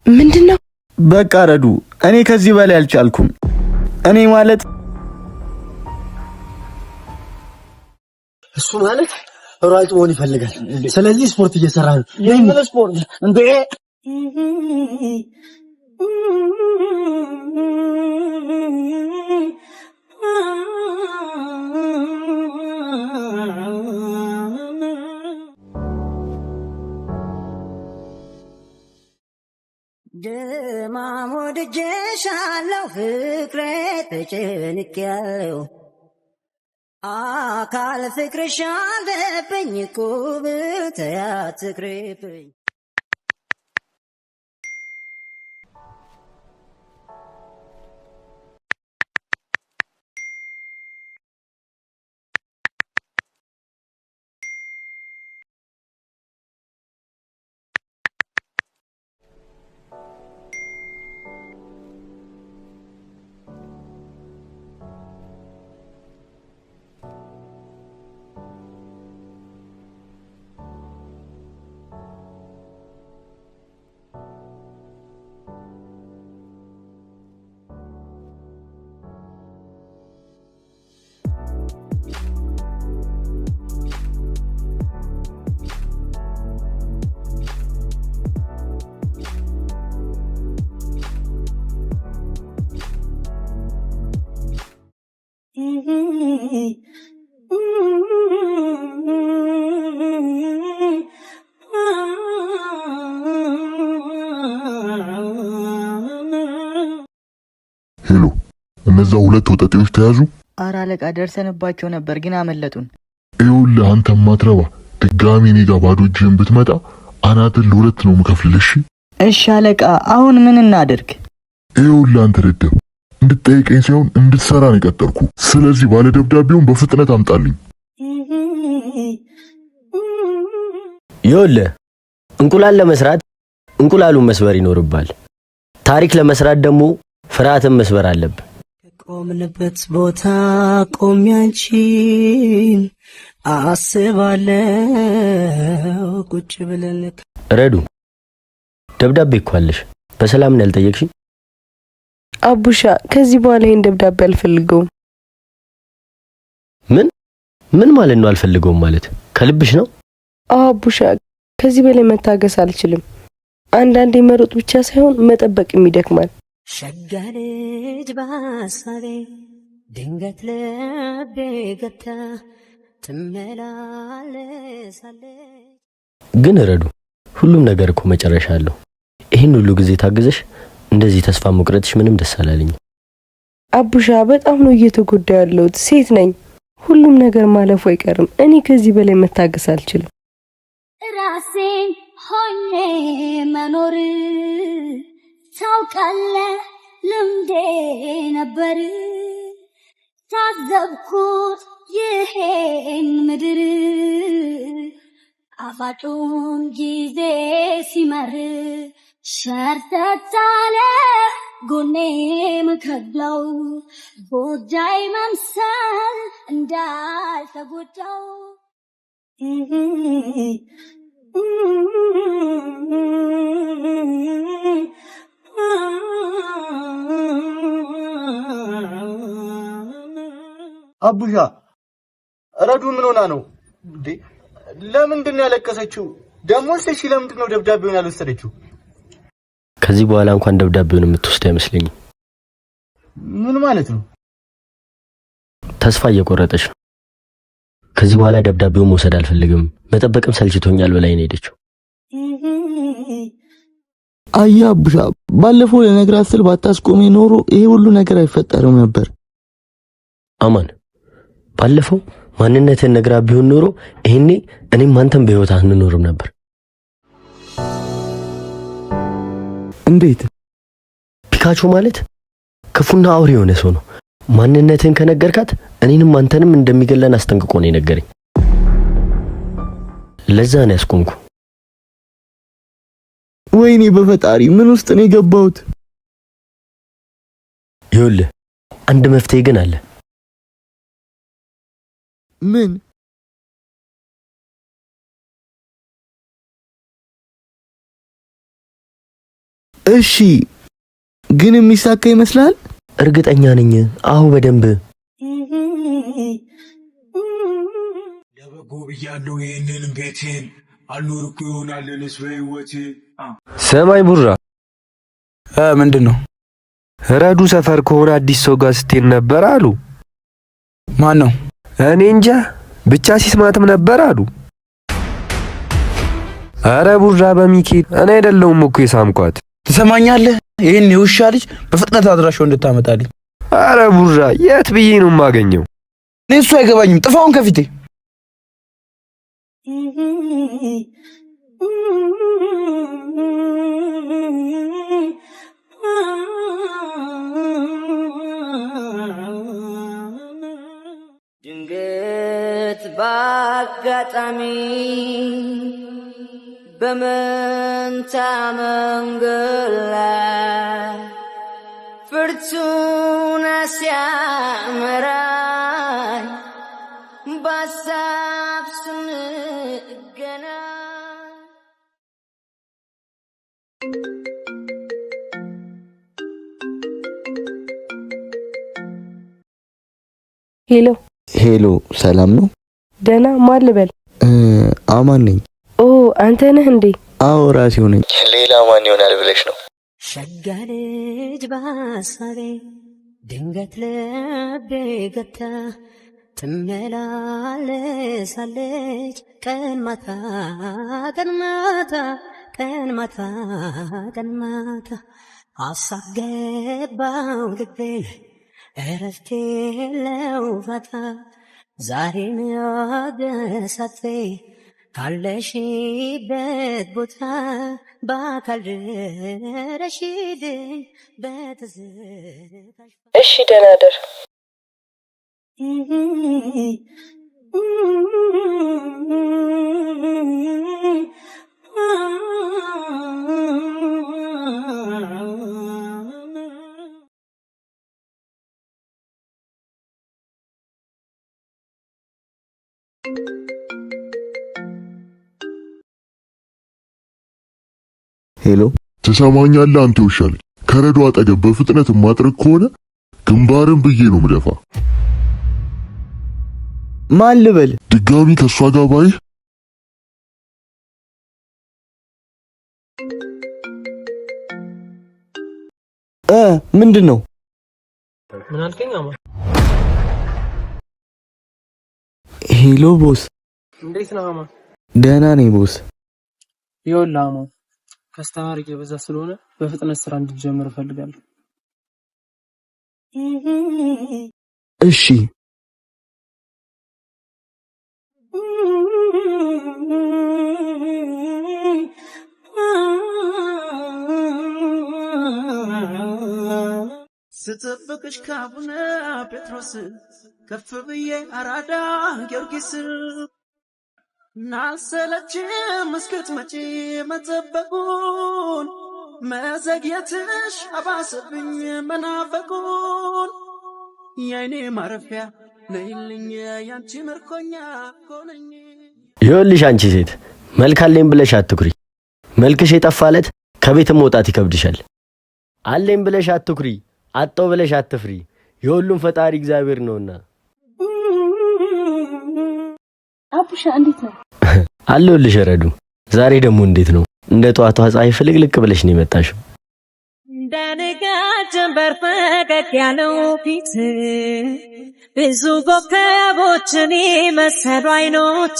ምንድነው? በቃ ረዱ፣ እኔ ከዚህ በላይ አልቻልኩም። እኔ ማለት እሱ ማለት ሯጭ መሆን ይፈልጋል። ስለዚህ ስፖርት እየሰራ ነው። ምን ስፖርት እንዴ? ደማሞ ደጀሻለሁ ፍቅሬ ተጨንቄያለሁ አካል ፍቅርሽ አለብኝ ቁብ ተያት ፍቅሬብኝ ሄሎ፣ እነዛ ሁለት ወጠጤዎች ተያዙ። ኧረ አለቃ ደርሰንባቸው ነበር ግን አመለጡን። ይኸውልህ አንተ ማትረባ ድጋሚ እኔ ጋር ባዶ እጅህን ብትመጣ አናትን ለሁለት ነው የምከፍልልሽ። እሺ አለቃ፣ አሁን ምን እናድርግ? ይኸውልህ አንተ ደደብ እንድትጠይቀኝ ሳይሆን እንድትሰራ ነው የቀጠርኩ። ስለዚህ ባለ ደብዳቤውን በፍጥነት አምጣልኝ። ይኸውልህ እንቁላል ለመስራት እንቁላሉን መስበር ይኖርባል። ታሪክ ለመስራት ደግሞ ፍርሃትን መስበር አለብን። ቆምንበት ቦታ ቆሜ አንቺን አስባለሁ ቁጭ ብለን ረዱ ደብዳቤ እኮ አለሽ። በሰላም ነው ያልጠየቅሽኝ? አቡሻ ከዚህ በኋላ ይሄን ደብዳቤ አልፈልገውም። ምን ማለት ነው አልፈልገውም ማለት? ከልብሽ ነው? አቡሻ ከዚህ በላይ መታገስ አልችልም። አንዳንዴ መሮጥ ብቻ ሳይሆን መጠበቅም ይደክማል። ሸጋ ልጅ በሐሳቤ ድንገት ልቤ ገብታ ትመላለሳለች። ግን ረዱ ሁሉም ነገር እኮ መጨረሻ አለው። ይህን ሁሉ ጊዜ ታግዘሽ እንደዚህ ተስፋ መቁረጥሽ ምንም ደስ አላለኝ። አቡሻ በጣም ነው እየተጎዳ ያለሁት። ሴት ነኝ። ሁሉም ነገር ማለፉ አይቀርም። እኔ ከዚህ በላይ መታገስ አልችልም። ራሴን ሆኜ መኖር ታውቃለህ ልምዴ ነበር። ታዘብኩት ይሄን ምድር አፋጩን ጊዜ ሲመር ሸርተታለ ጎኔ ምከብለው ጎዳይ መምሰል እንዳልተጎዳው አቡሻ ረዱ ምን ሆና ነው እንዴ? ለምንድን ነው ያለቀሰችው? ደሞስ እሺ ለምንድን ነው ደብዳቤውን ያልወሰደችው? ከዚህ በኋላ እንኳን ደብዳቤውን የምትወስድ አይመስለኝም። ምን ማለት ነው? ተስፋ እየቆረጠች ነው። ከዚህ በኋላ ደብዳቤውን መውሰድ አልፈልግም፣ መጠበቅም ሰልችቶኛል ብላኝ ነው ሄደችው። አያ አቡሻ ባለፈው ለነግራት ስል ባታስቆሜ ኖሮ ይሄ ሁሉ ነገር አይፈጠርም ነበር። አማን ባለፈው ማንነትን ነግራ ቢሆን ኖሮ ይሄኔ እኔም አንተም በህይወት አንኖርም ነበር። እንዴት? ፒካቹ ማለት ክፉና አውሬ የሆነ ሰው ነው። ማንነትን ከነገርካት እኔንም አንተንም እንደሚገለን አስጠንቅቆ ነው የነገረኝ። ለዛ ነው ያስቆምኩ። ወይኔ በፈጣሪ ምን ውስጥ ነው የገባሁት? ይኸውልህ አንድ መፍትሄ ግን አለ። ምን? እሺ ግን የሚሳካ ይመስላል? እርግጠኛ ነኝ። አሁ በደንብ ለበጎ ብያለሁ ይህንን ቤቴን አልኖርኩ ይሆናልንስ በህይወቴ። ሰማይ ቡራ ምንድን ነው? ረዱ ሰፈር ከሆነ አዲስ ሰው ጋር ስትሄድ ነበር አሉ። ማን ነው? እኔ እንጃ ብቻ ሲስማትም ነበር አሉ። አረ ቡራ በሚካኤል እኔ አይደለሁም እኮ የሳምኳት። ትሰማኛለህ? ይሄን የውሻ ልጅ በፍጥነት አድራሻው እንድታመጣልኝ። አረ ቡራ የት ብዬ ነው የማገኘው? እኔ እሱ አይገባኝም። ጥፋውን ከፊቴ። ድንገት ባጋጣሚ በመንታ መንገድ ላይ ፍርቱና ሲያመራኝ በሀሳብ ስንገናኝ ሄሎ ሄሎ፣ ሰላም ነው? ደህና። ማን ልበል? አማን ነኝ። ኦ አንተ ነህ እንዴ? አዎ ራሴው ነኝ። ሌላ ማን ይሆናል ብለሽ ነው? ሸጋ ልጅ በሀሳቤ ድንገት ልቤ ገብታ ትመላለሳለች ቀን ማታ ቀን ማታ ቀን ማታ ቀን ማታ ሀሳብ ገባው ልቤን እረፍት የለው ፋታ ዛሬን ያገሳቴ ካለሽበት ቦታ በአካል ድረሽልኝ በትዝታሽ። እሺ ደህና እደር። ሄሎ ትሰማኛለህ? አንተ ውሻ ልጅ ከረዶ አጠገብ በፍጥነት ማጥረግ ከሆነ ግንባርን ብዬ ነው ምደፋ። ማን ልበል? ድጋሚ ከሷ ጋር ባይህ ምንድን ነው? ምን አልከኝ? አማ ሄሎ ቦስ። እንዴት ነህ? አማ ደህና ነኝ ቦስ። ይኸውልህ አማ ከስተማር እየበዛ ስለሆነ በፍጥነት ስራ እንድትጀምር እፈልጋለሁ። እሺ ስጠብቅሽ ከአቡነ ጴጥሮስ ከፍ ብዬ አራዳ ጊዮርጊስ ናሰለችም እስክትመጪ መጠበቁን መዘግየትሽ አባሰብኝ መናፈቁን የአይኔ ማረፊያ ነይልኝ ያንቺ ምርኮኛ ኮነኝ። ይኸውልሽ አንቺ ሴት መልክ አለኝ ብለሽ አትኩሪ። መልክሽ የጠፋለት ከቤት መውጣት ይከብድሻል። አለኝ ብለሽ አትኩሪ፣ አጣው ብለሽ አትፍሪ። የሁሉም ፈጣሪ እግዚአብሔር ነውና። አቡሻ እንዴት ነው? አለሁልሽ ረዱ። ዛሬ ደግሞ እንዴት ነው? እንደ ጧቷ ፀሐይ ፍልቅልቅ ብለሽ ነው የመጣሽው። እንደንጋት ጀንበር ፈገግ ያለው ፊት ብዙ ኮከቦችን መሰሉ አይኖች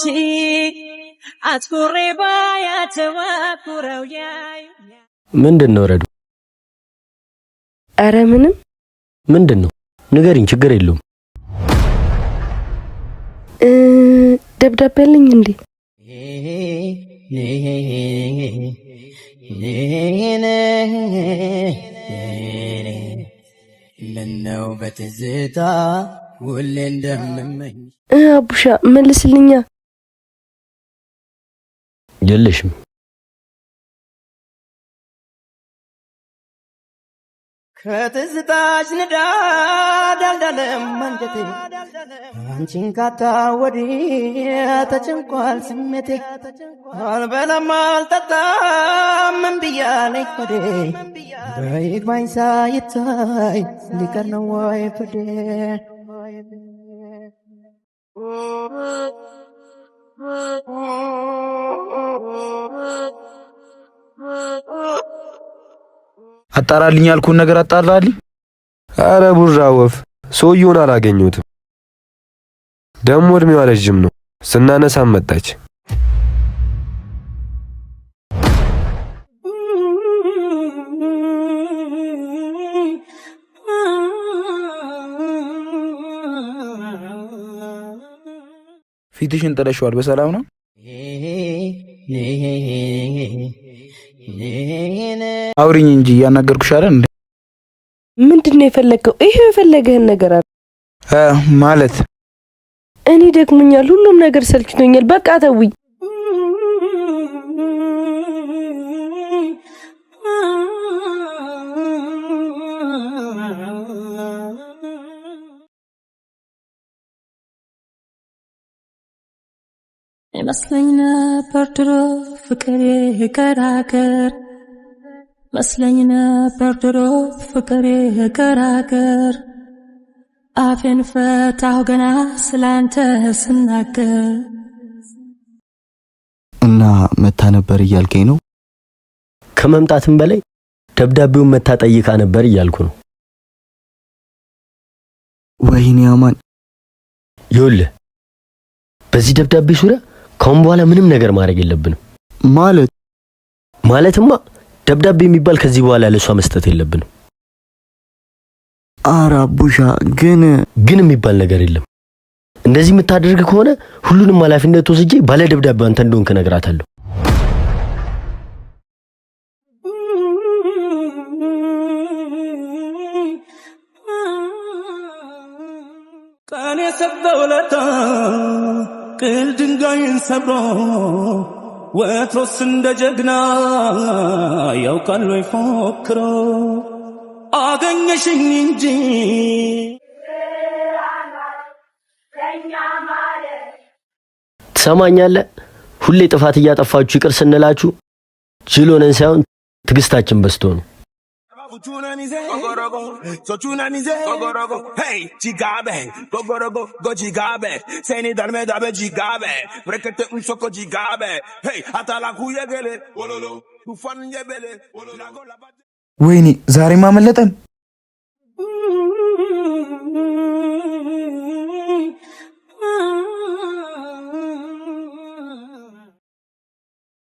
አትኩሬ ባያቸው አኩረው ያዩ። ምንድን ነው ረዱ? አረ ምንም። ምንድን ነው ንገሪኝ፣ ችግር የለውም። ደብዳቤ አለኝ እንዴ? ምነው በትዝታ ሁሌ እንደምመኝ። አቡሻ መልስልኛ። የለሽም። ከትዝታሽ ንዳድ አልዳለም አንጀቴ አንቺን ካጣ ወዲያ ተጨንቋል ስሜቴ አልበላም አልጠጣም እምቢ አለኝ ሆዴ በይግባኝ ሳይታይ ሊቀር ነው ወይ ፍርዴ አጣራልኝ ያልኩን ነገር አጣራልኝ። አረ ቡራ ወፍ ሰውየውን አላገኙትም። ደሞ እድሜዋ ረጅም ነው። ስናነሳም መጣች። ፊትሽን ጥለሽዋል። በሰላም ነው? አውሪኝ እንጂ እያናገርኩሽ አይደል እንዴ? ምንድነው የፈለከው? ይሄው የፈለገህን ነገር አለ ማለት እኔ ደክሞኛል፣ ሁሉም ነገር ሰልችቶኛል። በቃ ተውኝ። መስለኝ ነበር ድሮ ፍቅሬ ከራከር መስለኝ ነበር ድሮ ፍቅሬ ከራከር አፌን ፈታሁ ገና ስላንተ ስናገር እና መታ ነበር እያልከኝ ነው? ከመምጣትም በላይ ደብዳቤውን መታ ጠይቃ ነበር እያልኩ ነው። ወይኔ አማን፣ ይኸውልህ በዚህ ደብዳቤ ዙሪያ ካሁን በኋላ ምንም ነገር ማድረግ የለብንም። ማለትማ ደብዳቤ የሚባል ከዚህ በኋላ ለሷ መስጠት የለብንም። ኧረ አቡሻ፣ ግን የሚባል ነገር የለም። እንደዚህ የምታደርግ ከሆነ ሁሉንም ኃላፊነት ወስጄ ባለ ደብዳቤው አንተ እንደሆንክ እነግራታለሁ። ቀን የሰጠው ለታ ቅል ድንጋይን ሰብሮ ወትሮስ እንደ ጀግና ያውቃል ወይ ፎክሮ አገኘሽኝ እንጂ ትሰማኛለህ? ሁሌ ጥፋት እያጠፋችሁ ይቅር ስንላችሁ ጅል ሆነን ሳይሆን ትዕግስታችን በዝቶ ነው። So tunanize gogorogo hey jigabe gogorogo go jigabe seni darme dabe jigabe brekete unsoko jigabe hey atala kuyegele wololo tufan yebele wololo ወይኔ ዛሬ ማመለጠን።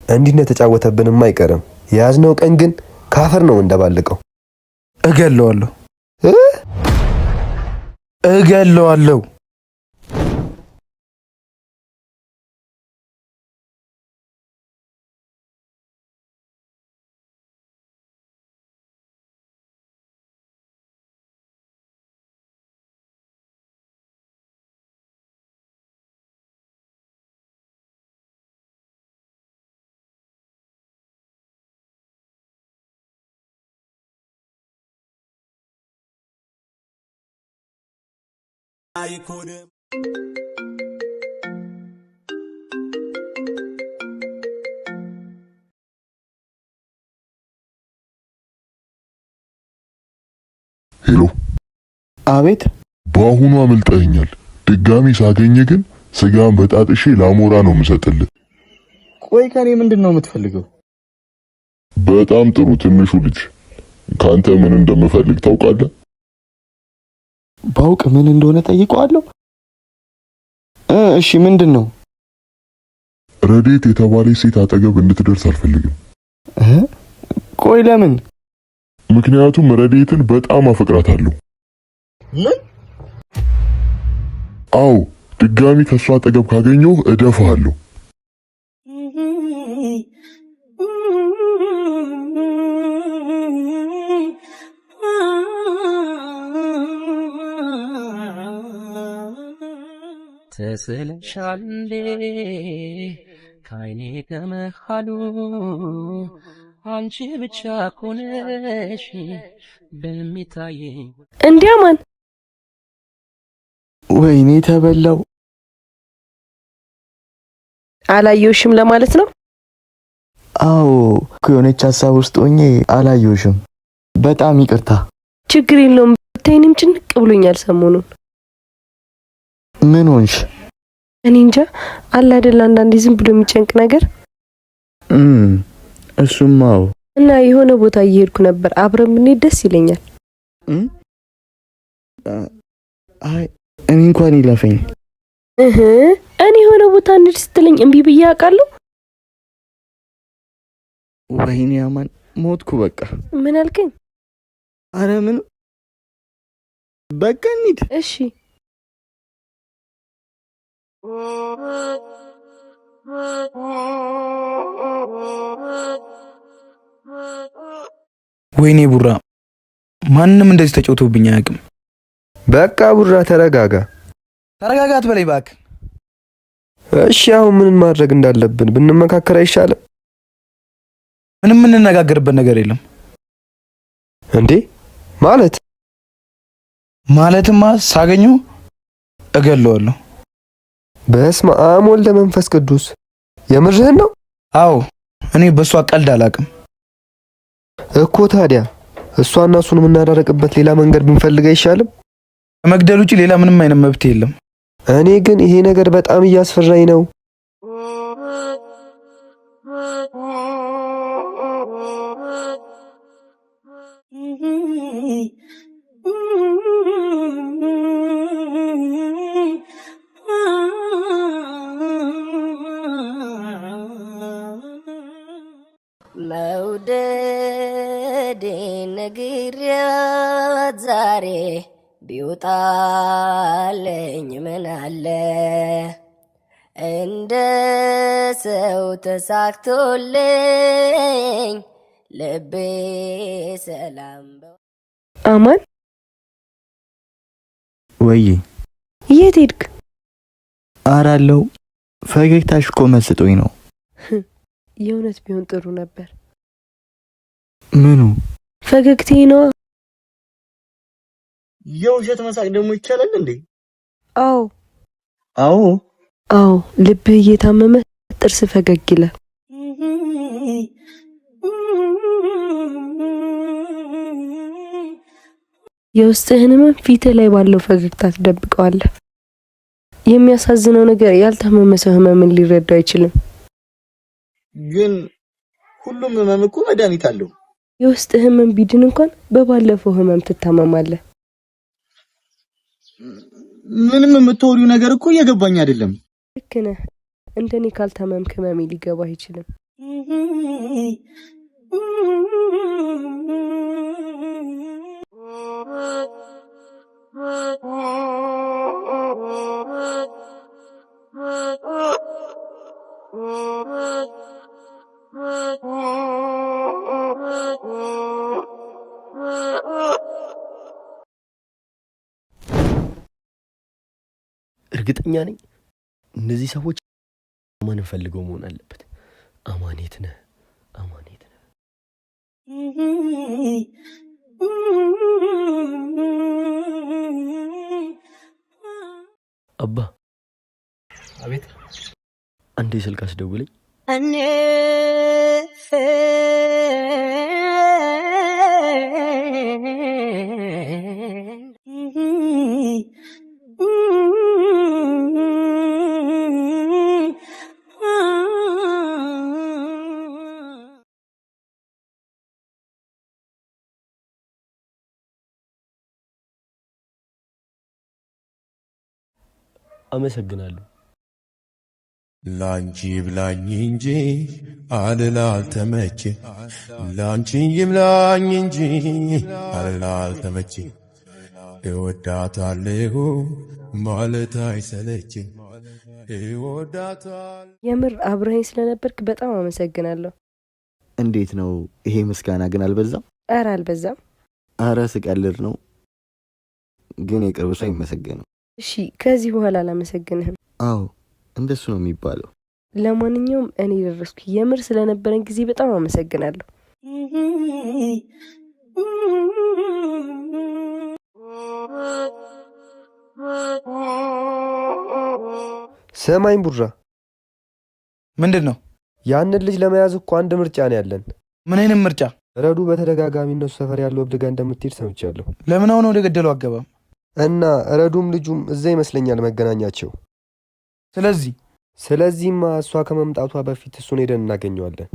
እንዲህ ነው ተጫወተብንም አይቀርም። የያዝነው ቀን ግን ካፈር ነው እንደባልቀው። እገለዋለሁ። I couldn't ሄሎ። አቤት። በአሁኑ አመልጠኛል። ድጋሚ ሳገኘ ግን ስጋን በጣጥሼ ላሞራ ነው የምሰጥልህ። ቆይ ከኔ ምንድነው የምትፈልገው? በጣም ጥሩ ትንሹ ልጅ፣ ካንተ ምን እንደምፈልግ ታውቃለህ? ባውቅ ምን እንደሆነ ጠይቀዋለሁ። እሺ ምንድነው? ረዴት የተባለች ሴት አጠገብ እንድትደርስ አልፈልግም። ቆይ ለምን? ምክንያቱም ረዴትን በጣም አፈቅራታለሁ። ምን? አዎ፣ ድጋሚ ከሷ አጠገብ ካገኘሁ እደፋለሁ። ተስለሻል ካይኔ ከመሃሉ አንቺ ብቻ ኮነሽ በሚታየኝ እንዲያማን ወይኔ ተበላው። አላየውሽም ለማለት ነው? አዎ የሆነች ሀሳብ ውስጥ ሆኜ አላየውሽም። በጣም ይቅርታ። ችግር የለውም። ብታይንም ጭንቅ ብሎኛል ሰሞኑን። ምን ሆንሽ? እኔ እንጃ አለ አይደል አንዳንዴ ዝም ብሎ የሚጨንቅ ነገር። እሱማው እና የሆነ ቦታ እየሄድኩ ነበር። አብረን ብንሄድ ደስ ይለኛል። አይ እኔ እንኳን ይለፈኝ። እኔ የሆነ ቦታ እንሂድ ስትለኝ እምቢ ብዬ አውቃለሁ። ወይኔ አማን ሞትኩ በቃ። ምን አልከኝ? አረ ምን በቃ እንሂድ። እሺ ወይኔ ቡራ ማንንም እንደዚህ ተጫውቶብኝ አያውቅም። በቃ ቡራ ተረጋጋ። ተረጋጋት በላይ እባክህ። እሺ አሁን ምን ማድረግ እንዳለብን ብንመካከር አይሻልም? ምንም የምንነጋገርበት ነገር የለም። እንዴ ማለትማ ሳገኘው እገለዋለሁ። በስመ አብ ወልደ መንፈስ ቅዱስ። የምርህን ነው? አዎ እኔ በሷ ቀልድ አላውቅም እኮ። ታዲያ እሷና እሱን የምናዳረቅበት ሌላ መንገድ ብንፈልግ አይሻልም? ከመግደል ውጪ ሌላ ምንም አይነት መብት የለም። እኔ ግን ይሄ ነገር በጣም እያስፈራኝ ነው። መውደዴ ነግሬያት ዛሬ ቢወጣልኝ ምን አለ እንደ ሰው ተሳክቶልኝ ልቤ ሰላም። አማን ወይ የት ሄድክ? አራለው ፈገግታሽ እኮ መስጦኝ ነው። የእውነት ቢሆን ጥሩ ነበር። ምኑ? ፈገግታዬ ነው። የውሸት መሳቅ ደግሞ ይቻላል እንዴ? አዎ ልብህ እየታመመ ጥርስ ፈገግ ይላል። የውስጥህን ህመም ፊትህ ላይ ባለው ፈገግታ ትደብቀዋለህ። የሚያሳዝነው ነገር ያልታመመ ሰው ህመምን ሊረዳው አይችልም። ግን ሁሉም ህመም እኮ መድኃኒት አለው። የውስጥ ህመም ቢድን እንኳን በባለፈው ህመም ትታመማለህ። ምንም የምትወሪው ነገር እኮ እየገባኝ አይደለም። ልክ ነህ። እንደኔ ካልታመምክ ህመሜ ሊገባህ አይችልም። እርግጠኛ ነኝ እነዚህ ሰዎች አማንን ፈልገው መሆን አለበት። አማን የት ነህ? አማን የት ነህ? አባ። አቤት። አንዴ ስልክ አስደውለኝ። እኔ አመሰግናለሁ። ላንቺ ብላኝ እንጂ አልላልተመቼ ላንቺ ይብላኝ እንጂ አልላልተመቼ እወዳታለሁ ማለት አይሰለች እወዳታለሁ። የምር አብረኸኝ ስለነበርክ በጣም አመሰግናለሁ። እንዴት ነው ይሄ ምስጋና ግን አልበዛም? ኧረ አልበዛም። ኧረ ስቀልድ ነው፣ ግን የቅርብ ሰው አይመሰገንም። እሺ ከዚህ በኋላ አላመሰግንህም። አዎ እንደሱ ነው የሚባለው። ለማንኛውም እኔ ደረስኩ። የምር ስለነበረን ጊዜ በጣም አመሰግናለሁ። ሰማኝ ቡራ፣ ምንድን ነው? ያንን ልጅ ለመያዝ እኮ አንድ ምርጫ ነው ያለን። ምን አይነት ምርጫ? ረዱ በተደጋጋሚ እነሱ ሰፈር ያለው እብድ ጋር እንደምትሄድ ሰምቻለሁ። ለምን አሁን ወደ ገደለው አገባም? እና ረዱም ልጁም እዛ ይመስለኛል መገናኛቸው። ስለዚህማ እሷ ከመምጣቷ በፊት እሱን ሄደን እናገኘዋለን።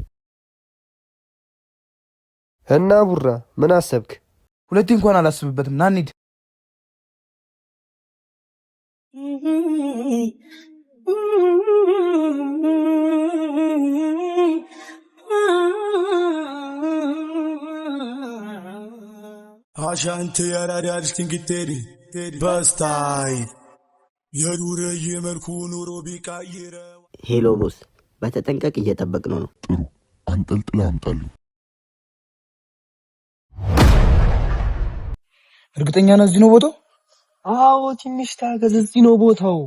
እና ቡራ ምን አሰብክ? ሁለቴ እንኳን አላስብበትም። ና እንሂድ። አሻንተ ያራዳልሽ ትንግቴሪ በስታይ የዱረ የመልኩ ኑሮ ቢቃይረው። ሄሎ ቦስ፣ በተጠንቀቅ እየጠበቅነው ነው። ጥሩ፣ አንጠልጥላ አምጣልኝ። እርግጠኛ ነህ እዚህ ነው ቦታው? አዎ፣ ትንሽ ታገዝ፣ እዚህ ነው ቦታው።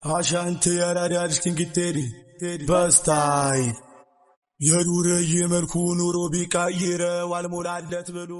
አሻንተ ያራዳልሽ ትንግቴሪ በስታይ የዱረ የመልኩ ኑሮ ቢቃይረው አልሞላለት ብሎ